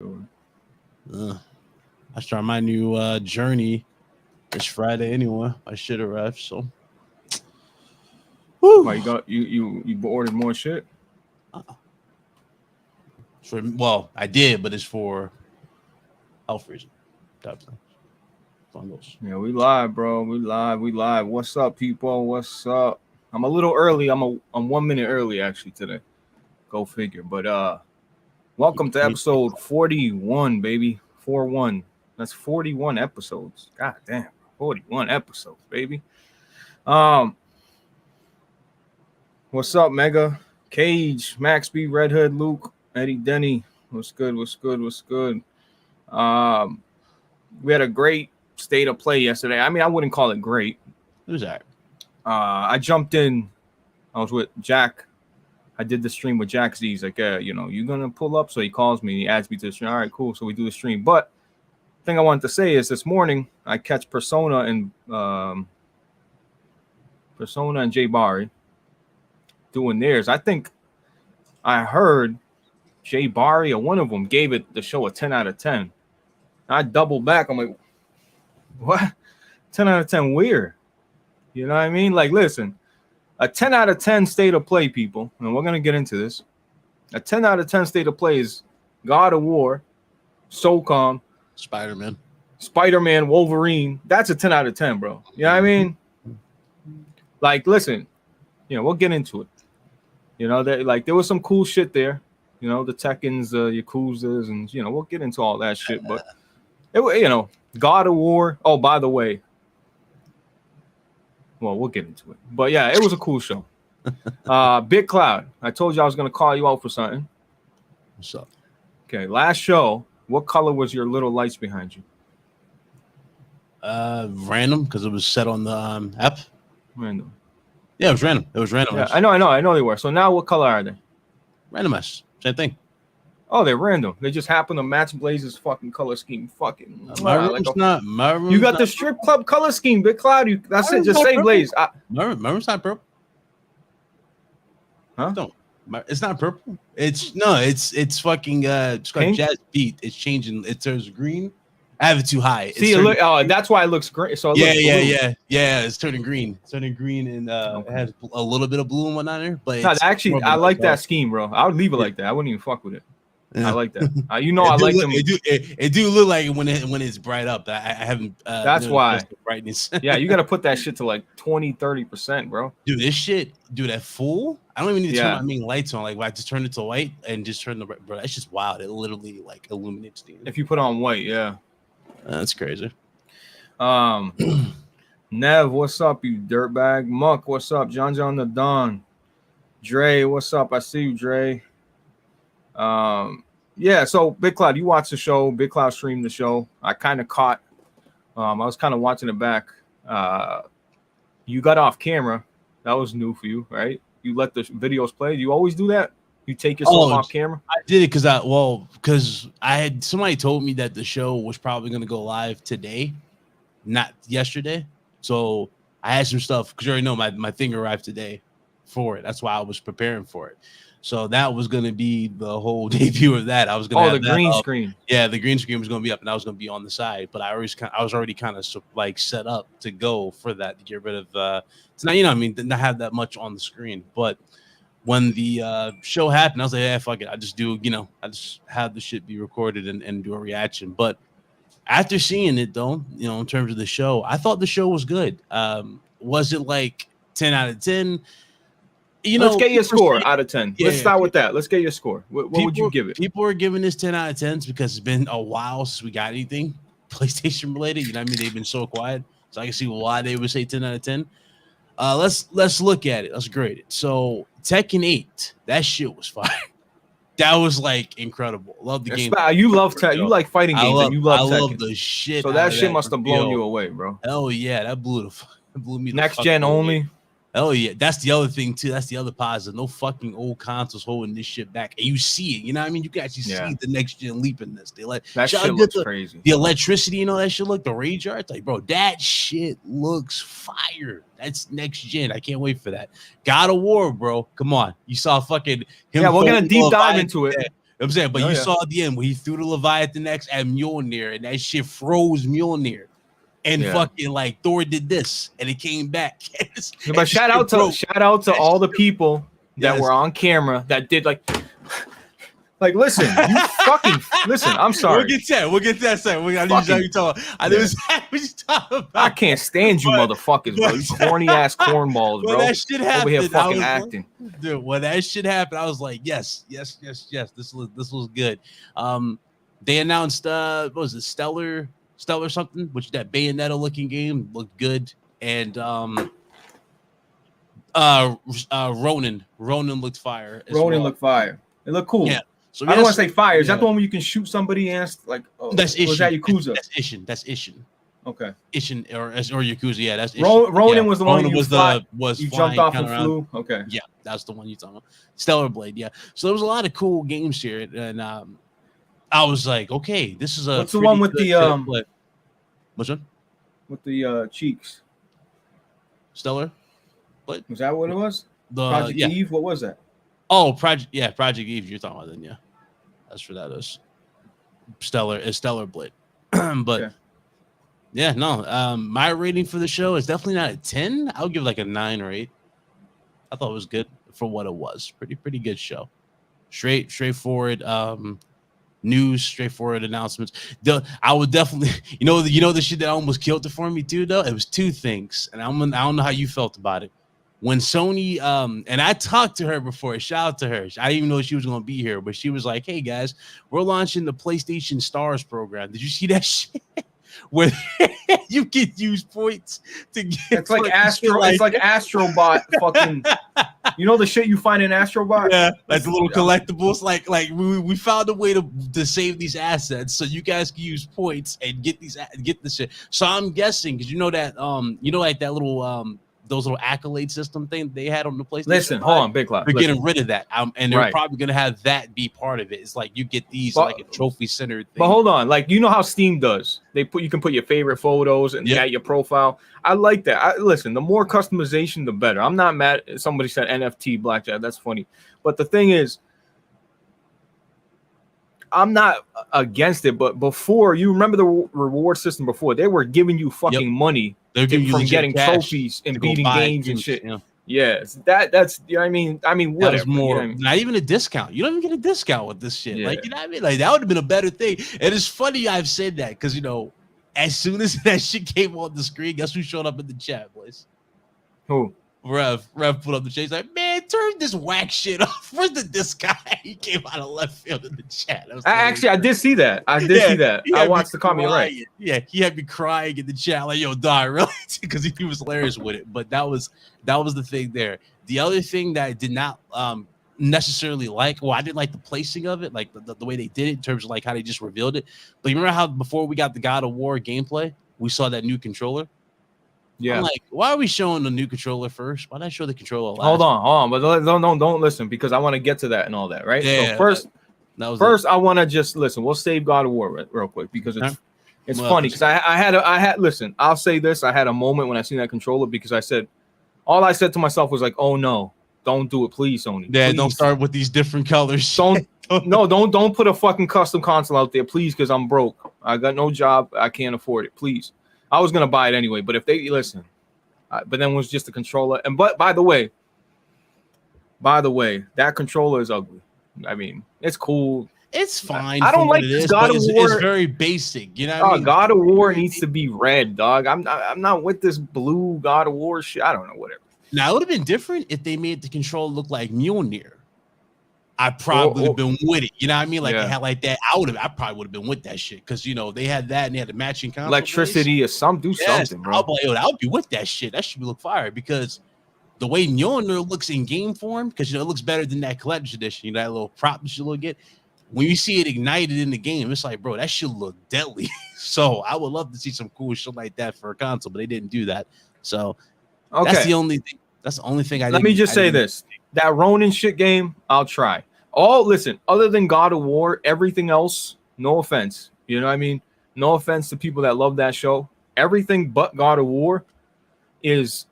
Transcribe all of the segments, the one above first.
I start my new journey this Friday anyway. I should arrive, so. Woo. Why you ordered more shit? Well, I did, but it's for health reasons. Type thing. Yeah, we live, bro. We live. What's up, people? What's up? I'm a little early. I'm 1 minute early actually today. Go figure. But welcome to episode 41, baby. 41. That's 41 episodes. God damn, 41 episodes, baby. What's up, Mega? Cage, Max B, Red Hood, Luke, Eddie Denny. What's good? We had a great state of play yesterday. I mean, I wouldn't call it great. It was that. I jumped in. I was with Jack. I did the stream with Jack Z. He's like, you gonna pull up? So he calls me. He adds me to the stream. All right, cool. So we do the stream. But the thing I wanted to say is this morning I catch Persona and Jay Barry doing theirs. I think I heard Jay Barry or one of them gave it the show a 10 out of 10. I doubled back. I'm like, what? 10 out of 10 where? You know what I mean? Like, listen, a 10 out of 10 state of play, people, and we're going to get into this. A 10 out of 10 state of play is God of War, SOCOM, Spider-Man, Wolverine. That's a 10 out of 10, bro. You know what I mean? Like, listen, we'll get into it. There was some cool shit there. The Tekkens, Yakuzas, and, we'll get into all that shit. But, God of War. Oh, by the way. Well, we'll get into it. But, yeah, it was a cool show. Big Cloud. I told you I was going to call you out for something. What's up? Okay, last show, what color was your little lights behind you? Random, because it was set on the app. Random. Yeah, it was random. Yeah, I know they were. So now what color are they? Randomized. Same thing. Oh, they're random. They just happen to match Blaze's fucking color scheme. Fucking. My room's not. You got the strip club color scheme, Big Cloud. That's it. Just say purple. Blaze. My room's not purple. Huh? Don't. It's not purple. It's fucking. It's got jazz beat. It's changing. It turns green. I have it too high. See, that's why it looks green. So yeah. It's turning green. And okay. It has a little bit of blue and whatnot there. But actually, I like that scheme, bro. I would leave it like that. I wouldn't even fuck with it. Yeah. I like that. I like them. It do look like it when it's bright up. I haven't. That's why brightness. Yeah, you got to put that shit to like 20-30%, bro. Dude, this shit, at full. I don't even need to turn my main lights on. Like, I just turn it to white and just turn the bro. That's just wild. It literally like illuminates the. If you put on white, yeah. That's crazy. Nev, what's up, you dirtbag? Muck, what's up? John the Don. Dre, what's up? I see you, Dre. Yeah, so Big Cloud, you watched the show. Big Cloud streamed the show. I kind of caught. I was kind of watching it back. You got off camera. That was new for you, right? You let the videos play. You always do that? You take yourself off camera? I did it because I had somebody told me that the show was probably going to go live today, not yesterday. So I had some stuff because you already know my thing arrived today for it. That's why I was preparing for it. So that was going to be the whole debut of that. I was going to have the green screen. Yeah, the green screen was going to be up, and I was going to be on the side. But I was already kind of like set up to go for that to get rid of. It's not not have that much on the screen, but. When the show happened, I was like, yeah, fuck it. I just do, I just have the shit be recorded and do a reaction. But after seeing it, though, in terms of the show, I thought the show was good. Was it like 10 out of 10? Let's get your score out of 10. Let's start with that. Let's get your score. What would you give it? People are giving this 10 out of 10s because it's been a while since we got anything PlayStation related. You know what I mean? They've been so quiet. So I can see why they would say 10 out of 10. Let's look at it. Let's grade it. So Tekken 8, that shit was fire. That was like incredible. Love the game. You love Tekken. You like fighting games, and you love Tekken. I love the shit. So that shit must have blown you away, bro. Hell yeah, that blew me. Next gen only. Oh yeah, that's the other thing too. That's the other positive. No fucking old consoles holding this shit back, and you see it. You know what I mean? You can actually see the next gen leap in this. They that shit looks crazy. The electricity, that shit look. The rage art, like bro, that shit looks fire. That's next gen. I can't wait for that. God of War, bro. Come on, you saw fucking him. Yeah, we're gonna deep dive into it. I'm saying, but you saw at the end where he threw the Leviathan X at Mjolnir, and that shit froze Mjolnir. And fucking like Thor did this, and it came back. But shout out to all the people that were on camera that did like listen, you fucking listen. I'm sorry. We'll get to that second. We got to you talking. I know what you talking about. I can't stand you, motherfuckers, bro. You corny ass cornball, bro. When that shit happened, over here fucking acting. Like, dude, when that shit happened, I was like, yes. This was good. They announced what was it, Stellar something, which that Bayonetta looking game looked good, and Ronin looked fire. Looked fire. It looked cool. Yeah. So I don't want to say fire. Is that the one where you can shoot somebody and like? Oh, that's Ishin. Was that Yakuza? That's Ishin. Okay. Ishin or Yakuza. Yeah, that's Ishin. Ronin was the one you jumped off and flew. Okay. Yeah, that's the one you talking about. Stellar Blade. Yeah. So there was a lot of cool games here, and I was like, okay, this is a. What's the one with the Which one? With the cheeks. Stellar. What was that? What it was? Project Eve. What was that? Oh, Project Eve. You're talking about then, yeah. That's what that is. Stellar Blade. But my rating for the show is definitely not a 10. I would give like a 9 or 8. I thought it was good for what it was. Pretty good show. Straightforward news, straightforward announcements. I would definitely, you know the shit that almost killed it for me too, though. It was two things, and I don't know how you felt about it. When Sony, and I talked to her before, shout out to her. I didn't even know she was going to be here, but she was like, hey guys, we're launching the PlayStation Stars program. Did you see that shit? Where you can use points to get. It's like It's like Astrobot fucking. You know the shit you find in Astrobot? Yeah, like the little collectibles. Like we found a way to save these assets so you guys can use points and get the shit. So I'm guessing because you know that like that little those little accolade system thing they had on the PlayStation. Listen, hold on, Big Cloud. They're getting rid of that, and they're probably gonna have that be part of it. It's like you get these like a trophy centered thing. But hold on, like you know how Steam does. You can put your favorite photos and add your profile. I like that. Listen, the more customization, the better. I'm not mad. Somebody said NFT blackjack. That's funny. But the thing is, I'm not against it. But before, you remember the reward system before, they were giving you fucking money. They're giving from getting trophies and beating games and shit. Yeah, that's you know what I mean. Whatever. That was more, you know what I mean? Not even a discount. You don't even get a discount with this shit. Yeah. Like, you know what I mean? Like that would have been a better thing. And it's funny I've said that because as soon as that shit came on the screen, guess who showed up in the chat, boys? Who? Rev put up the chat. He's like, man, turn this whack shit off. Where's this guy? He came out of left field in the chat. I did see that. I see that. I watched the comment. Right. Yeah, he had me crying in the chat like, yo, die, really? Because he was hilarious with it. But that was the thing there. The other thing that I did not necessarily like, I didn't like the placing of it, like the way they did it in terms of like how they just revealed it. But you remember how before we got the God of War gameplay, we saw that new controller? Yeah. I'm like, why are we showing the new controller first? Why not show the controller last? Hold on, but don't listen because I want to get to that and all that, right? Yeah. So first, I want to just listen. We'll save God of War real quick because it's funny because I had listen. I'll say this: I had a moment when I seen that controller because all I said to myself was like, oh no, don't do it, please, Sony. Yeah, please. Don't start with these different colors. Don't put a fucking custom console out there, please, because I'm broke. I got no job. I can't afford it. Please. I was gonna buy it anyway, but if they listen, but then it was just a controller. And but by the way, that controller is ugly. I mean, it's cool. It's fine. I don't like this God of War. It's very basic. You know what I mean? God of War needs to be red, dog. I'm not with this blue God of War shit. I don't know, whatever. Now it would have been different if they made the controller look like Mjolnir. I probably would have been with it. You know what I mean? Like they had like that. I probably would have been with that shit because they had that and they had the matching electricity or something, bro. I'll be like, I would be with that shit. That should look fire because the way Mjolnir looks in game form, because it looks better than that collector's edition. That little prop that you get. When you see it ignited in the game, it's like, bro, that should look deadly. So I would love to see some cool shit like that for a console, but they didn't do that. So that's the only thing. That's the only thing Let me just say this. That Ronin shit game, I'll try. Listen, other than God of War, everything else, no offense. You know what I mean? No offense to people that love that show. Everything but God of War is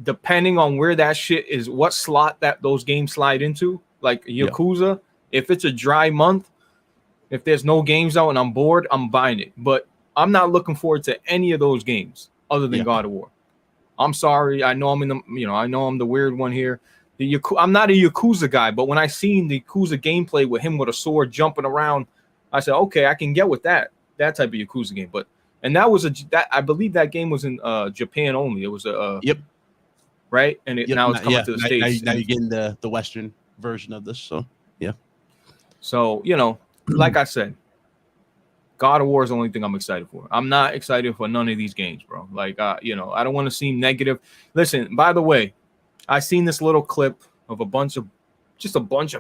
depending on where that shit is, what slot that those games slide into. Like Yakuza If it's a dry month, if there's no games out and I'm bored, I'm buying it. But I'm not looking forward to any of those games other than God of War. I'm sorry. I know I'm I know I'm the weird one here. I'm not a Yakuza guy, but when I seen the Yakuza gameplay with him with a sword jumping around, I said, okay, I can get with that type of Yakuza game. And that was I believe that game was in Japan only. It was right, and now it's coming to the States. Now you're getting the Western version of this. So yeah. So like I said, God of War is the only thing I'm excited for. I'm not excited for none of these games, bro. Like I don't want to seem negative. Listen, by the way, I seen this little clip of a bunch of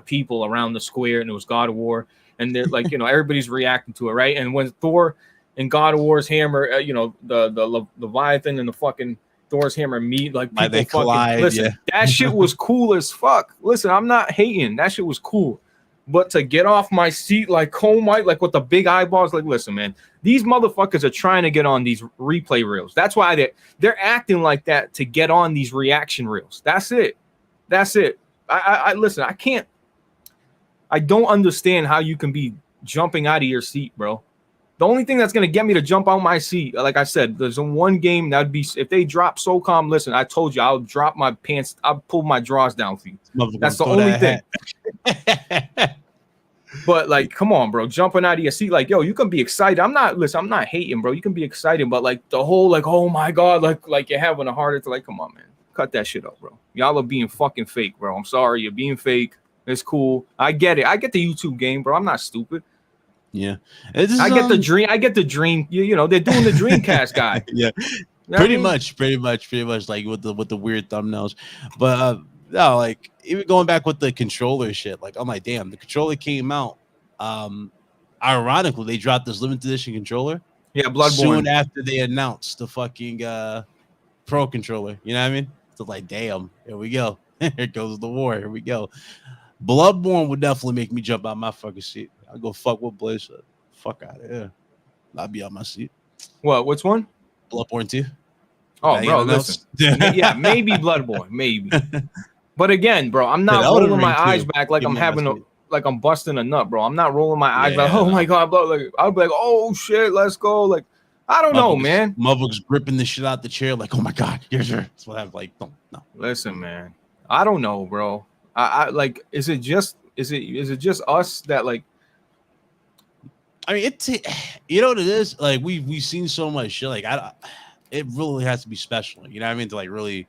people around the square, and it was God of War, and they're like, everybody's reacting to it, right? And when Thor and God of War's hammer, the Leviathan and the fucking Thor's hammer meet, like people they collide. Listen, that shit was cool as fuck. Listen, I'm not hating. That shit was cool. But to get off my seat like with the big eyeballs, like, listen, man, these motherfuckers are trying to get on these replay reels. That's why they're acting like that to get on these reaction reels. That's it. I listen, I don't understand how you can be jumping out of your seat, bro. The only thing that's going to get me to jump out my seat, like I said, there's one game that would be if they drop SOCOM. Listen, I told you I'll drop my pants. I'll pull my drawers down for you. That's the only thing. But like, come on, bro, jumping out of your seat, like, yo, you can be excited. I'm not hating, bro. You can be excited, but like the whole, like, oh my god, like you're having a heart attack. Like, come on, man, cut that shit up, bro. Y'all are being fucking fake, bro. I'm sorry, you're being fake. It's cool. I get it. I get the YouTube game, bro. I'm not stupid. Yeah, I get the dream. I get the dream. They're doing the Dreamcast guy. Yeah, pretty much, like with the weird thumbnails. But no, like even going back with the controller shit, like I'm like, damn, the controller came out. Ironically, they dropped this limited edition controller. Yeah, Bloodborne. Soon after they announced the fucking Pro controller. You know what I mean? So like, damn, here we go. Here goes the war. Here we go. Bloodborne would definitely make me jump out my fucking seat. I'll go fuck what Blaze said. Fuck out of here. I'll be on my seat. What? Which one? Bloodborne 2. Oh, bro, listen. Yeah, maybe Bloodborne, maybe. But again, bro, I'm not rolling my eyes back like I'm I'm busting a nut, bro. I'm not rolling my eyes like, oh my god, bro. Like I'll be like, oh shit, let's go. Like I don't know, man. Motherfuckers gripping the shit out the chair, like, oh my god, here's her. That's what I'm like. No. Listen, man. I don't know, bro. I like. Is it just us that like? I mean, you know what it is. Like we've seen so much shit. Like it really has to be special. You know what I mean? To like really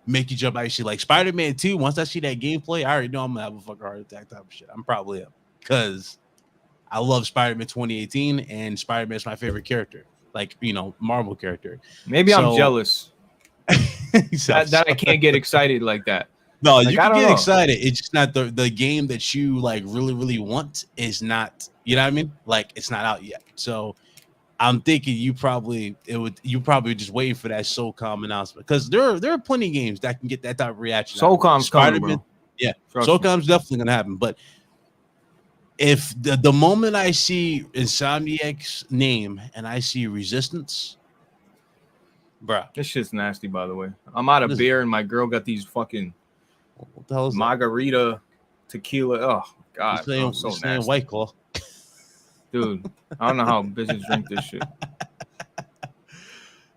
make you jump out. Actually, like Spider-Man 2. Once I see that gameplay, I already know I'm gonna have a fucking heart attack type of shit. I'm probably up because I love Spider-Man 2018 and Spider-Man is my favorite character. Like Marvel character. Maybe I'm jealous that I can't get excited like that. No, like, you can get excited. It's just not the game that you like really, really want is not, you know what I mean? Like it's not out yet. So I'm thinking you probably just waiting for that SOCOM announcement because there are plenty of games that can get that type of reaction. SOCOM's coming, bro. Yeah, SOCOM's definitely gonna happen. But if the moment I see Insomniac's name and I see Resistance, bro, this shit's nasty. By the way, I'm out of beer and my girl got these fucking. What the hell is margarita tequila? Oh god, I'm so nasty. White Claw, dude. I don't know how bitches drink this shit.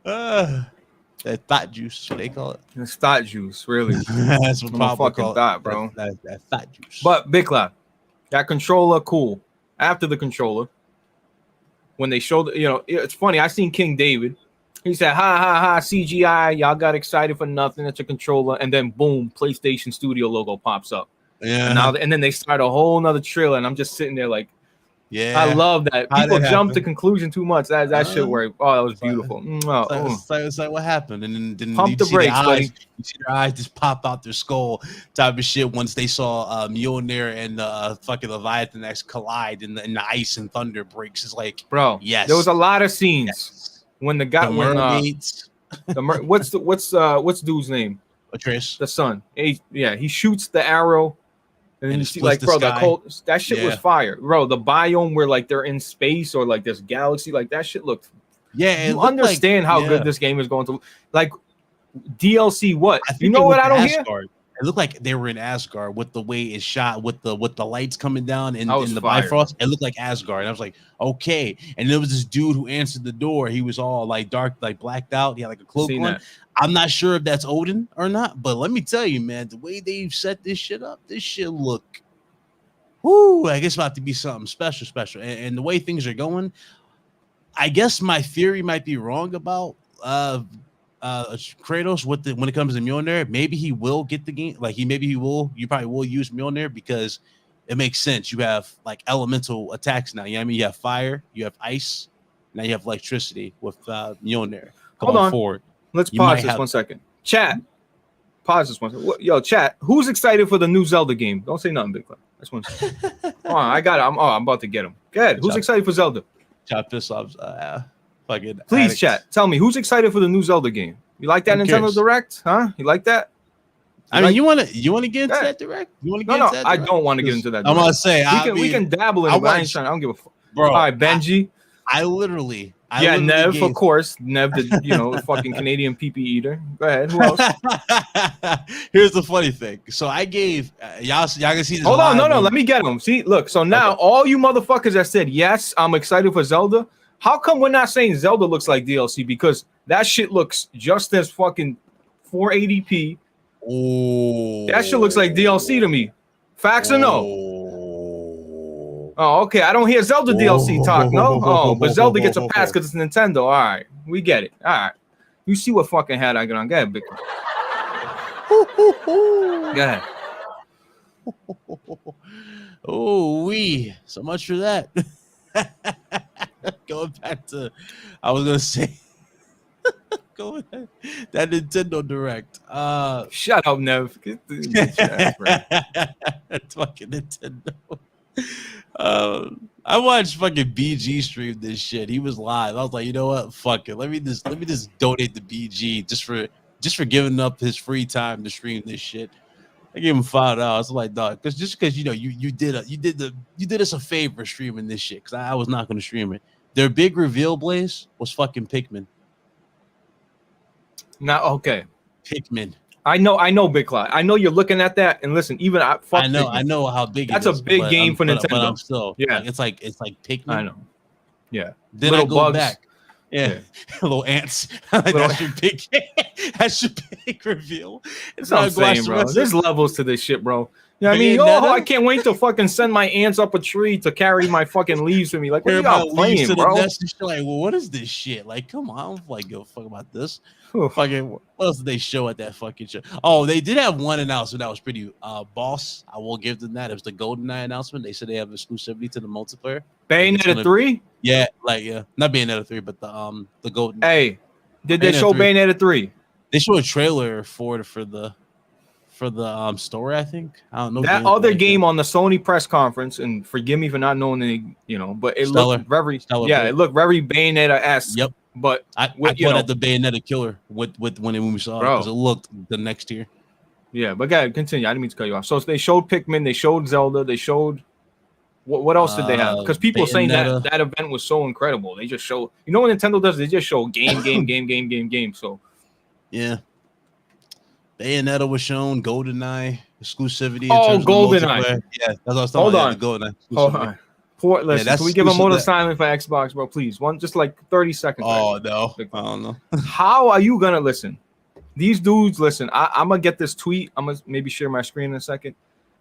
That thought juice, what they call it. It's thought juice, really. That's what I'm fucking call thought, bro. That thought juice. But Big Cloud, that controller, cool. After the controller, when they showed, it's funny. I seen King David. He said, ha, ha, ha, CGI. Y'all got excited for nothing. It's a controller. And then, boom, PlayStation Studio logo pops up. Yeah. And then they start a whole nother trailer. And I'm just sitting there like, yeah. I love that. People jump to conclusion too much. That shit worked. Oh, that was beautiful. It's like what happened? And then pump the brakes, buddy. You see their eyes just pop out their skull type of shit once they saw Mjolnir and fucking Leviathan X collide and the ice and thunder breaks. It's like, bro, yes. There was a lot of scenes. Yes. When the guy, mermaids, what's dude's name? Atreus, the son. He shoots the arrow, and then you see like, bro, that shit was fire, bro. The biome where like they're in space or like this galaxy, like that shit looked. Yeah, you understand how good this game is going to like DLC. What you know? What I don't hear. It looked like they were in Asgard with the way it's shot, with the lights coming down in the fire. Bifrost. It looked like Asgard. And I was like, okay. And there was this dude who answered the door. He was all like dark, like blacked out. He had like a cloak on. That. I'm not sure if that's Odin or not, but let me tell you, man, the way they've set this shit up, this shit look, whoo, I guess about to be something special. And the way things are going, I guess my theory might be wrong about Kratos when it comes to Mjolnir. Maybe he will get the game. Like you probably will use Mjolnir because it makes sense. You have like elemental attacks now. You know what I mean? You have fire, you have ice, now you have electricity with Mjolnir. Hold on. Forward. Let's pause this 1 second. Chat. Pause this 1 second. Yo, chat. Who's excited for the new Zelda game? Don't say nothing, Big Club. That's 1 second. Oh, I got it. I'm about to get him. Go ahead. Who's excited for Zelda? Chop this off. Fucking please, addicts. chat. Tell me who's excited for the new Zelda game. You like that Nintendo Direct? Huh? You like that? You want to get into that Direct? You want to get into that Direct? I don't want to get into that. I'm gonna say we can dabble in it. I don't give a fuck. Bro, all right, Benji. I literally Nev, of course. Nev, the fucking Canadian pee-pee eater. Go ahead. Who else? Here's the funny thing. So I gave y'all can see this. Hold on, no, let me get him. See, look. So now all you motherfuckers that said yes, I'm excited for Zelda. How come we're not saying Zelda looks like DLC? Because that shit looks just as fucking 480p. Oh, that shit looks like DLC to me. Facts or no? Oh, okay. I don't hear Zelda DLC talk, no? Oh, but Zelda gets a pass because it's Nintendo. All right. We get it. All right. You see what fucking hat I got on. Go ahead, Big. Go ahead. Oh, so much for that. Going back to, I was going to say, go ahead. That Nintendo Direct. Shut up, Nev. It's fucking Nintendo. I watched fucking BG stream this shit. He was live. I was like, you know what? Fuck it. Let me just donate to BG just for giving up his free time to stream this shit. I gave him $5. I was like, dog, because you know you did us a favor streaming this shit because I was not going to stream it. Their big reveal, Blaze, was fucking Pikmin. Now, okay, Pikmin. I know, Big Clyde. I know you're looking at that, and listen, even I know how big that's a big game for Nintendo. But I'm still, yeah, it's like Pikmin. I know, yeah. Then little I go bugs. back, yeah. Little ants. That's your big. That's your big reveal. It's what I'm saying, bro. There's levels to this shit, bro. You know what I mean? I can't wait to fucking send my ants up a tree to carry my fucking leaves for me. Like, what are y'all playing, bro? Like, well, what is this shit? Like, come on, I don't like give a fuck about this. Fucking, what else did they show at that fucking show? Oh, they did have one announcement that was pretty boss. I will give them that. It was the GoldenEye announcement. They said they have exclusivity to the multiplayer. Bayonetta 3? Yeah, not Bayonetta 3, but the Golden. Hey, did they show Bayonetta 3? They showed a trailer for the story, I think. I don't know. That other game on the Sony press conference, and forgive me for not knowing any, but it looked very it looked very Bayonetta-esque. Yep. But I put at the Bayonetta killer with when we saw it because it looked the next year. Yeah, but guys, continue. I didn't mean to cut you off. So they showed Pikmin, they showed Zelda, they showed what else did they have? Because people are saying that event was so incredible. They just show, what Nintendo does? They just show game. So yeah, Bayonetta was shown, GoldenEye exclusivity. Oh, GoldenEye. Yeah, that's what I was talking about. GoldenEye. Hold on. Listen, can we give a moment of silence for Xbox, bro? Please, just like 30 seconds. Oh no, I don't know. How are you gonna listen? These dudes, listen. I'm gonna get this tweet. I'm gonna maybe share my screen in a second.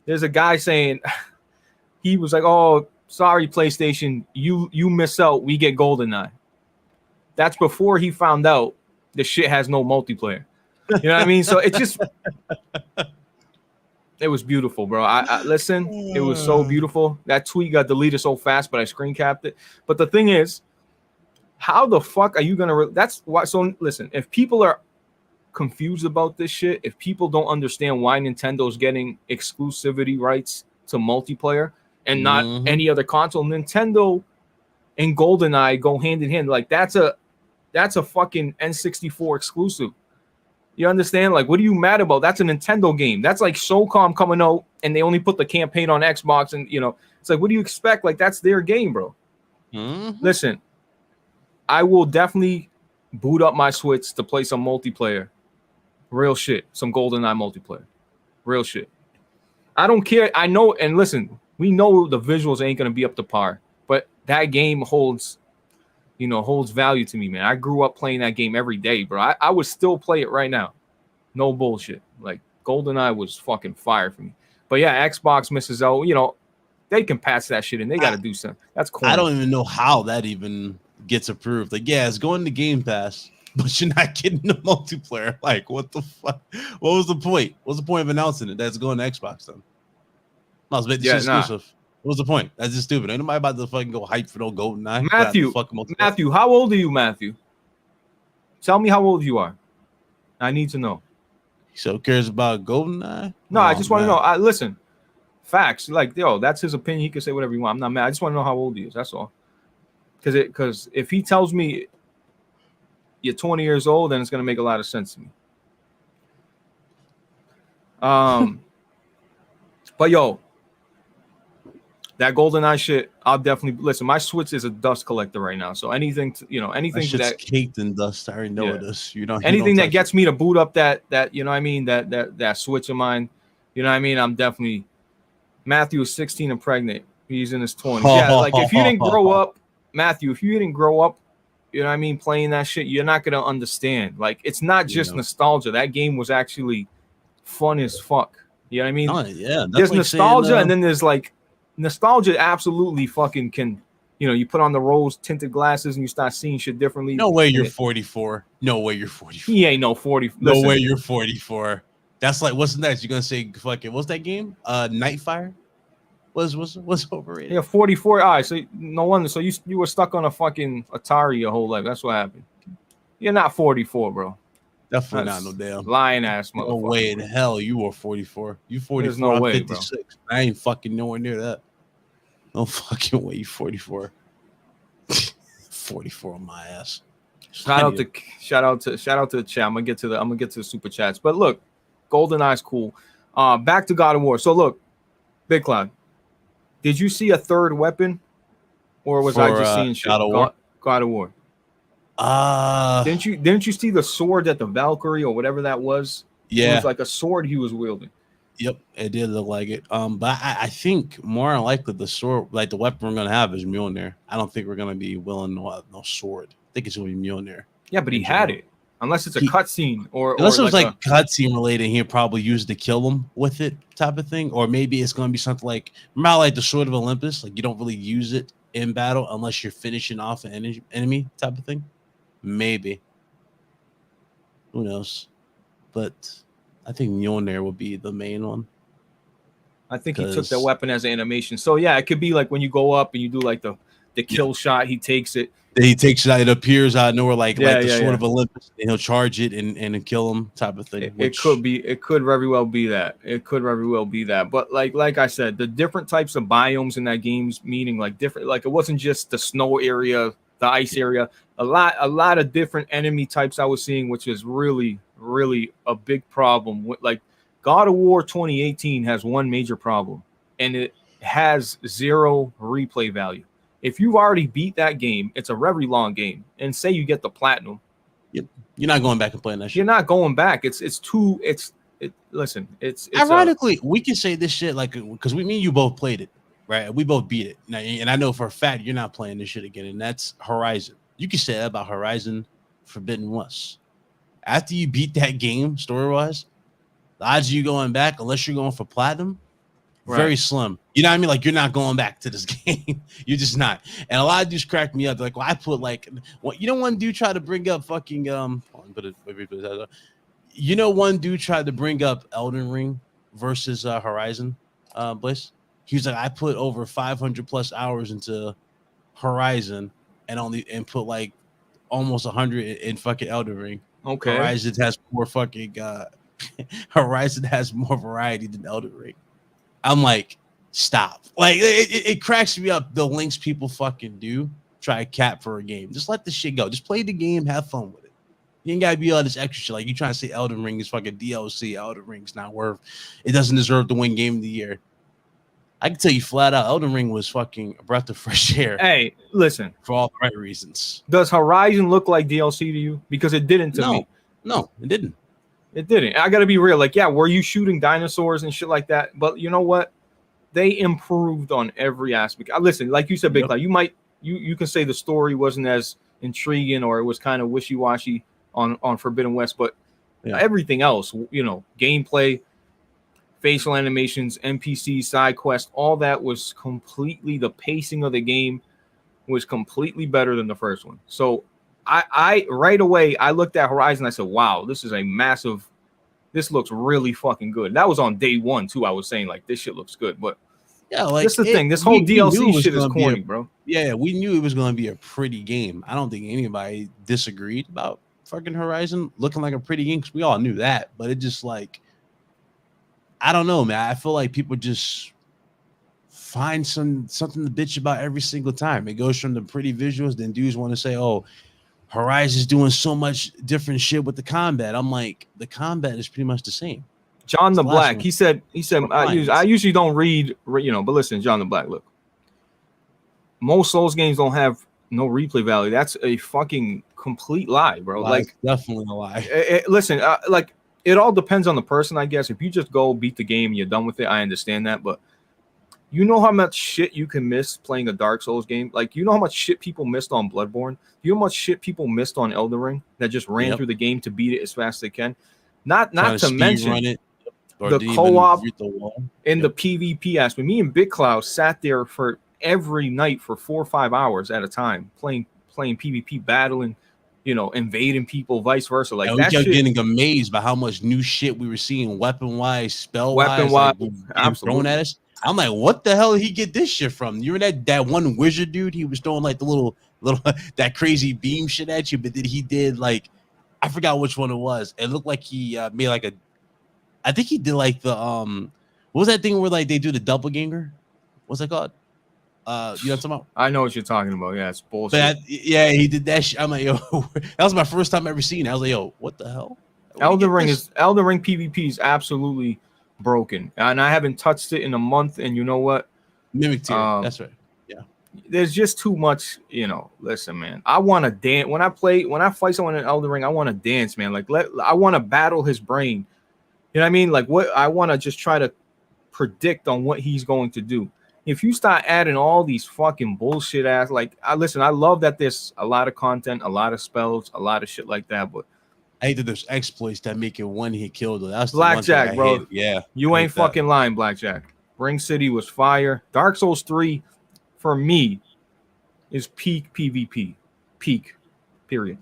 There's a guy saying he was like, "Oh, sorry, PlayStation, you miss out. We get GoldenEye." That's before he found out the shit has no multiplayer. You know what I mean? So it just. It was beautiful, bro. I listen. It was so beautiful. That tweet got deleted so fast, but I screen capped it. But the thing is, how the fuck are you gonna? That's why. So listen, if people are confused about this shit, if people don't understand why Nintendo's getting exclusivity rights to multiplayer and not any other console, Nintendo and GoldenEye go hand in hand. Like that's a fucking N64 exclusive. You understand? Like, what are you mad about? That's a Nintendo game. That's like SOCOM coming out and they only put the campaign on Xbox, and it's like, what do you expect? Like, that's their game, bro. Listen, I will definitely boot up my Switch to play some multiplayer. Real shit. Some GoldenEye multiplayer. Real shit. I don't care. I know, and listen, we know the visuals ain't gonna be up to par, but that game holds value to me, man. I grew up playing that game every day, bro. I would still play it right now. No bullshit. Like GoldenEye was fucking fire for me. But yeah, Xbox misses out. You know, they can pass that shit and they got to do something. That's cool. I don't even know how that even gets approved. Like, yeah, it's going to Game Pass, but you're not getting the multiplayer. Like, what the fuck? What was the point? What was the point of announcing it? That's going to Xbox then. No, it's exclusive. What was the point? That's just stupid. Ain't nobody about to fucking go hype for no GoldenEye. Matthew, how old are you, Matthew? Tell me how old you are. I need to know. So cares about GoldenEye? No, I just want to know. Listen, facts. Like, yo, that's his opinion. He can say whatever he wants. I'm not mad. I just want to know how old he is. That's all. Because if he tells me you're 20 years old, then it's gonna make a lot of sense to me. But yo, that GoldenEye shit, I'll definitely listen. My Switch is a dust collector right now, so anything that caked in dust. I already know it is. Anything that gets me to boot up that you know what I mean, that Switch of mine, you know what I mean. I'm definitely. Matthew is 16 and pregnant. He's in his 20s. Yeah, like if you didn't grow up, Matthew, you know what I mean, playing that shit, you're not gonna understand. Like it's not just nostalgia. That game was actually fun as fuck. You know what I mean? Oh, yeah, there's like nostalgia, and then there's like. Nostalgia absolutely fucking can, you put on the rose tinted glasses and you start seeing shit differently. No way you're 44. No way you're 44. He ain't no 40. No way you're 44. That's like, what's next? You're gonna say fucking what's that game? Nightfire? Was overrated. Yeah, 44. All right, so no wonder. So you were stuck on a fucking Atari your whole life. That's what happened. You're not 44, bro. Definitely not no damn lying ass motherfucker. No way in hell you are 44. You 44. There's no way, 56. Bro. I ain't fucking nowhere near that. No fucking way you 44. 44 on my ass. Shout out to the chat. I'm gonna get to the super chats. But look, GoldenEye's cool. Back to God of War. So look, Big Cloud, did you see a third weapon, or was I just seeing shit? God of War. Didn't you see the sword that the Valkyrie or whatever that was? Yeah, it was like a sword he was wielding. Yep, it did look like it. But I think more than likely the sword, like the weapon we're gonna have, is Mjolnir. I don't think we're gonna be willing to have no sword. I think it's gonna be Mjolnir. Yeah, but he had it. Unless it's a cutscene unless it was like cutscene related, he'll probably use to kill him with it, type of thing. Or maybe it's gonna be something like remember like the Sword of Olympus, like you don't really use it in battle unless you're finishing off an enemy, type of thing. Maybe. Who knows? But I think Mjolnir will be the main one. I think he took that weapon as an animation. So yeah, it could be like when you go up and you do like the kill shot, he takes it. He takes it out, it appears out of nowhere, like the Sword of Olympus, and he'll charge it and kill him, type of thing. It could very well be that. But like I said, the different types of biomes in that game's meaning like different, like it wasn't just the snow area, the ice area, a lot of different enemy types I was seeing, which is really, really a big problem. With like God of War 2018 has one major problem, and it has zero replay value. If you've already beat that game, it's a very long game, and say you get the platinum, you're not going back and playing that shit. You're not going back. Listen, ironically, we can say this shit like because me and you both played it, right? We both beat it, and I know for a fact you're not playing this shit again, and that's Horizon. You can say that about Horizon Forbidden West. After you beat that game, story-wise, the odds of you going back, unless you're going for platinum, very slim. You know what I mean? Like, you're not going back to this game. You're just not. And a lot of dudes cracked me up. Like, well, I put like, one dude tried to bring up fucking one dude tried to bring up Elden Ring versus Horizon, Blaze. He was like, I put over 500 plus hours into Horizon and put like almost 100 in fucking Elden Ring. Okay. Horizon has more fucking Horizon has more variety than Elden Ring. I'm like, stop. Like it cracks me up the links people fucking do try to cap for a game. Just let the shit go. Just play the game, have fun with it. You ain't gotta be all this extra shit. Like you trying to say Elden Ring is fucking DLC. Elden Ring's not worth. It doesn't deserve to win Game of the Year. I can tell you flat out, Elden Ring was fucking a breath of fresh air. Hey, listen. For all the right reasons. Does Horizon look like DLC to you? Because it didn't to me. No, it didn't. It didn't. I got to be real. Like, yeah, were you shooting dinosaurs and shit like that? But you know what? They improved on every aspect. Listen, like you said, Big Cloud, you can say the story wasn't as intriguing or it was kind of wishy-washy on Forbidden West, but everything else, gameplay, facial animations, NPCs, side quests, all that was completely, the pacing of the game was completely better than the first one. So I right away, I looked at Horizon, I said, wow, this looks really fucking good. That was on day one too. I was saying like, this shit looks good, but this is the thing. This whole DLC shit is corny, bro. Yeah, we knew it was going to be a pretty game. I don't think anybody disagreed about fucking Horizon looking like a pretty game because we all knew that. But it just like, I don't know, man. I feel like people just find something to bitch about every single time. It goes from the pretty visuals, then dudes want to say, "Oh, Horizon's doing so much different shit with the combat." I'm like, the combat is pretty much the same. John the Black, he said, I usually don't read, but listen, John the Black, look, most Souls games don't have no replay value. That's a fucking complete lie, bro. Like, definitely a lie. Listen, like, it all depends on the person, I guess. If you just go beat the game and you're done with it, I understand that. But you know how much shit you can miss playing a Dark Souls game? Like, you know how much shit people missed on Bloodborne? You know how much shit people missed on Elden Ring that just ran through the game to beat it as fast as they can? Not to mention it, the co-op and the PvP aspect. Me and Big Cloud sat there for every night for 4 or 5 hours at a time playing PvP, battling, invading people, vice versa. Like, and that we kept shit, getting amazed by how much new shit we were seeing, weapon-wise, spell-wise, absolutely thrown at us. I'm like, what the hell did he get this shit from? You remember that one wizard dude? He was throwing like the little that crazy beam shit at you, but then he did like, I forgot which one it was. It looked like he made like I think he did like the what was that thing where like they do the doppelganger? What's that called? You know what I'm talking about? I know what you're talking about. Yeah, it's bullshit. But he did that shit. I'm like, yo, that was my first time ever seeing it. I was like, yo, what the hell? Elden Ring PvP is absolutely broken, and I haven't touched it in a month. And you know what? Mimic tier. That's right. Yeah. There's just too much. Listen, man. I want to dance when I fight someone in Elden Ring. I want to dance, man. Like, I want to battle his brain. You know what I mean? Like, what I want to just try to predict on what he's going to do. If you start adding all these fucking bullshit ass, like, I love that there's a lot of content, a lot of spells, a lot of shit like that, but I hate that there's exploits that make it one hit kill though. That's Blackjack, the bro. Yeah, you ain't fucking lying, Blackjack. Ring City was fire. Dark Souls 3, for me, is peak PvP, peak. Period.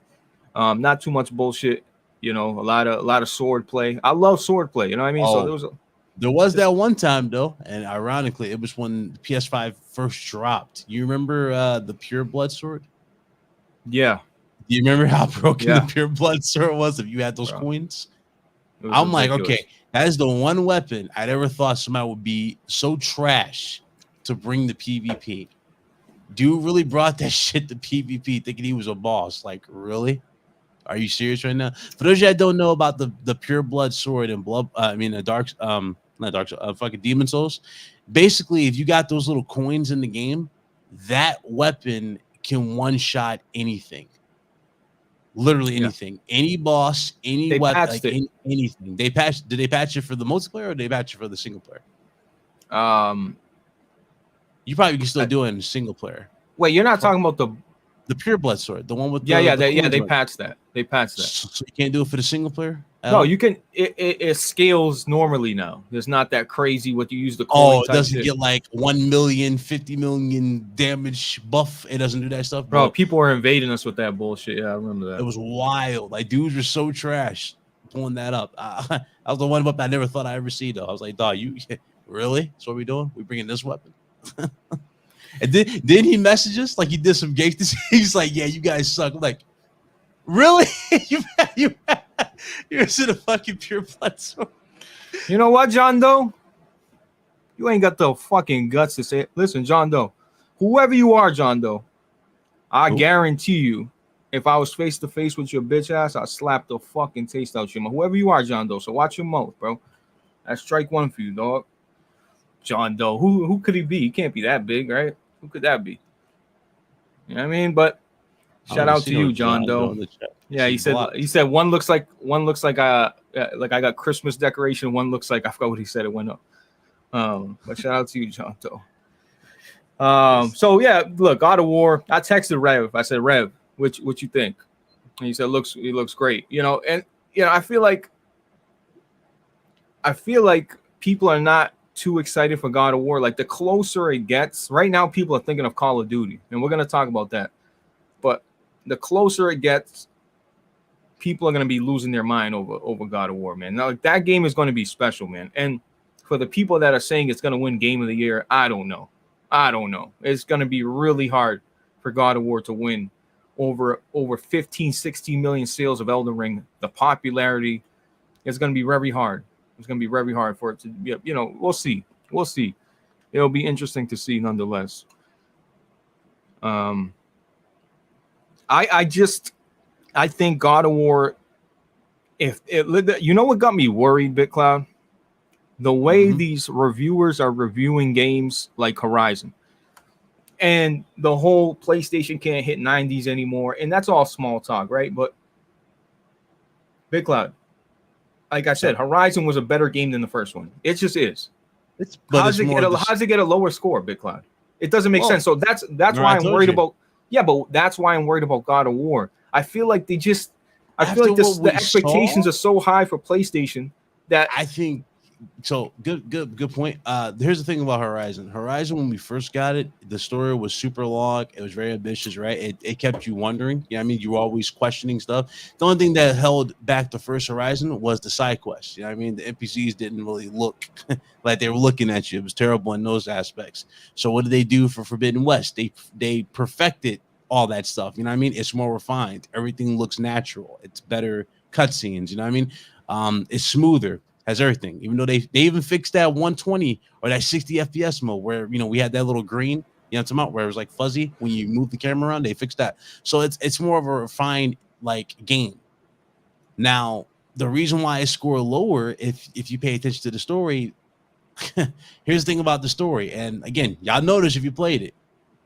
Not too much bullshit. A lot of sword play. I love sword play. You know what I mean? So there was that one time though, and ironically, it was when the PS5 first dropped. You remember the Pure Blood sword? Yeah. Do you remember how broken the Pure Blood sword was if you had those coins? I'm ridiculous. Like, okay, that is the one weapon I'd ever thought somebody would be so trash to bring the PvP. Dude really brought that shit to PvP thinking he was a boss. Like, really? Are you serious right now? For those of you that don't know about the Pure Blood sword and fucking Demon Souls, basically, if you got those little coins in the game, that weapon can one-shot anything. Literally anything. Any boss, any weapon, like anything. Did they patch it for the multiplayer or did they patch it for the single player? You probably can still do it in single player. Wait, you're not talking about the Pure Blood sword, the one with they patched that. They patched that. So you can't do it for the single player? No, you can. It scales normally now. There's not that crazy what you use the coin. Oh, it doesn't get like 1 million, 50 million damage buff. It doesn't do that stuff, bro. People were invading us with that bullshit. Yeah, I remember that. It was wild. Like, dudes were so trash pulling that up. I was the one weapon I never thought I'd ever see though. I was like, dog, you really? That's what we doing? We bringing this weapon? And then he messaged us like he did some gangsters. He's like, yeah, you guys suck. I'm like, really? You're in a fucking Pure Blood sword. You know what, John Doe? You ain't got the fucking guts to say it. Listen, John Doe, whoever you are, John Doe, I guarantee you, if I was face to face with your bitch ass, I'd slap the fucking taste out your mouth. Whoever you are, John Doe. So watch your mouth, bro. That's strike one for you, dog. John Doe. Who could he be? He can't be that big, right? Who could that be? You know what I mean? But Shout out to you, John Doe. Yeah, he said one looks like I got Christmas decoration. One looks like I forgot what he said. It went up. But shout out to you, John Doe. So yeah, look, God of War. I texted Rev. I said, Rev, what you think? And he said, it looks great. And I feel like people are not too excited for God of War. Like the closer it gets, right now people are thinking of Call of Duty, and we're gonna talk about that. But the closer it gets, people are gonna be losing their mind over God of War, man. Now that game is gonna be special, man. And for the people that are saying it's gonna win Game of the Year, I don't know. It's gonna be really hard for God of War to win over 15, 16 million sales of Elden Ring. The popularity is gonna be very hard. It's going to be very hard for it to be, we'll see. It'll be interesting to see nonetheless. I think God of War, what got me worried, BitCloud? The way these reviewers are reviewing games like Horizon. And the whole PlayStation can't hit 90s anymore. And that's all small talk, right? But BitCloud, like I said, Horizon was a better game than the first one. It just is. How does it get a lower score, BitCloud? It doesn't make sense. So that's why I'm worried about. Yeah, but that's why I'm worried about God of War. I feel like the expectations are so high for PlayStation that I think. So good point. Here's the thing about Horizon. Horizon, when we first got it, the story was super long. It was very ambitious, right? It kept you wondering. You were always questioning stuff. The only thing that held back the first Horizon was the side quests. The NPCs didn't really look like they were looking at you. It was terrible in those aspects. So what did they do for Forbidden West? They perfected all that stuff. It's more refined. Everything looks natural. It's better cutscenes. It's smoother. Has everything, even though they even fixed that 120 or that 60 FPS mode where we had that little green, where it was like fuzzy when you move the camera around. They fixed that, so it's more of a refined game. Now the reason why I score lower, if you pay attention to the story, here's the thing about the story, and again, y'all notice if you played it,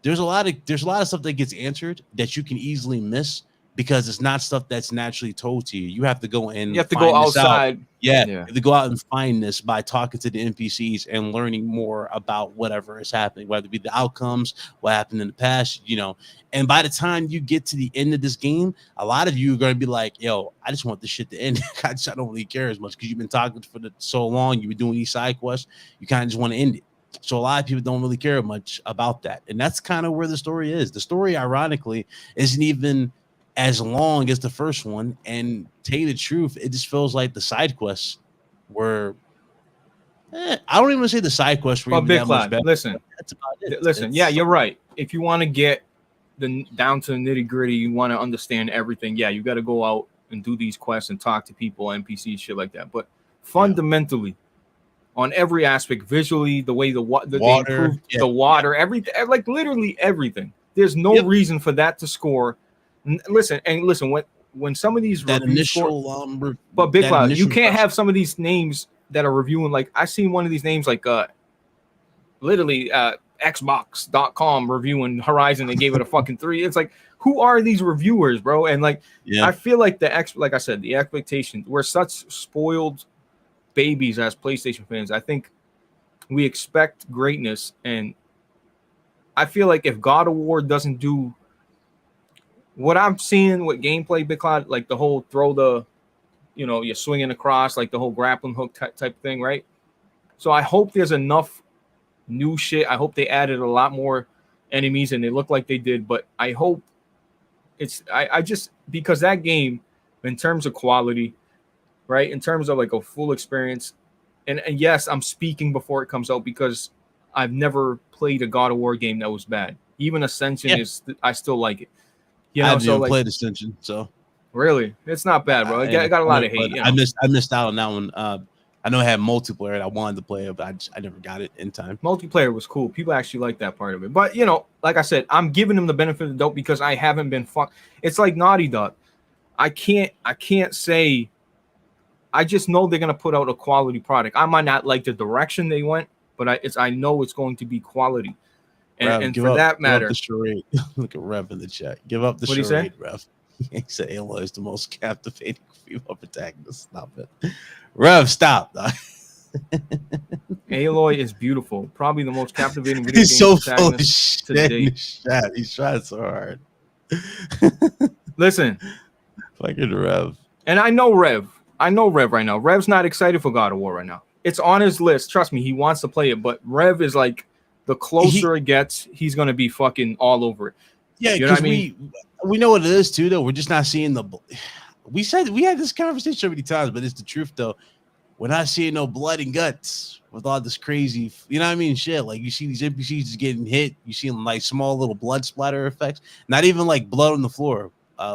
there's a lot of stuff that gets answered that you can easily miss because it's not stuff that's naturally told to you. You have to go in. You have to go outside. Yeah, you have to go out and find this by talking to the NPCs and learning more about whatever is happening, whether it be the outcomes, what happened in the past, And by the time you get to the end of this game, a lot of you are going to be like, yo, I just want this shit to end. I don't really care as much because you've been talking for so long. You've been doing these side quests. You kind of just want to end it. So a lot of people don't really care much about that. And that's kind of where the story is. The story, ironically, isn't even as long as the first one, and tell you the truth, it just feels like the side quests were. I don't even say the side quests were even that much better. Listen, that's about it. Listen, yeah, you're right. If you want to get down to the nitty gritty, you want to understand everything. Yeah, you got to go out and do these quests and talk to people, NPCs, shit like that. But fundamentally, on every aspect, visually, the way the water, the water, everything, like literally everything. There's no reason for that to score. Listen, when some of these reviews but BitCloud, you can't have some of these names that are reviewing. Like I seen one of these names, like literally Xbox.com reviewing Horizon. They gave it a fucking 3. It's like, who are these reviewers, bro? And I feel like like I said, the expectations, we're such spoiled babies as PlayStation fans. I think we expect greatness, and I feel like if God of War doesn't do what I'm seeing with gameplay, BitCloud, like the whole throw the, you're swinging across, like the whole grappling hook type thing, right? So I hope there's enough new shit. I hope they added a lot more enemies, and they look like they did. But I hope I just, because that game, in terms of quality, right, in terms of like a full experience, and yes, I'm speaking before it comes out because I've never played a God of War game that was bad. Even Ascension I still like it. I haven't even played Ascension, so really, it's not bad, bro. I got a lot of hate. I missed out on that one. I know it had multiplayer, and I wanted to play it, but I never got it in time. Multiplayer was cool. People actually like that part of it. But like I said, I'm giving them the benefit of the doubt because I haven't been fucked. It's like Naughty Dog. I can't say. I just know they're gonna put out a quality product. I might not like the direction they went, but I know it's going to be quality. Rev, And give for up, that give up matter, the charade. Look at Rev in the chat. Give up the What'd he say? charade, Rev. He said Aloy is the most captivating female protagonist. Stop it. Rev, stop. Aloy is beautiful. Probably the most captivating video He's game so full of protagonist to shit in the date. chat. He's trying so hard. Listen, Fucking Rev. and I know Rev right now. Rev's not excited for God of War right now. It's on his list. Trust me, he wants to play it, but Rev is like, the closer it gets, he's gonna be fucking all over it. Yeah, you know what because I mean? we know what it is too, though. We're just not seeing the. We had this conversation so many times, but it's the truth though. We're not seeing no blood and guts with all this crazy, you know what I mean? Shit. Like you see these NPCs just getting hit. You see them like small little blood splatter effects. Not even like blood on the floor,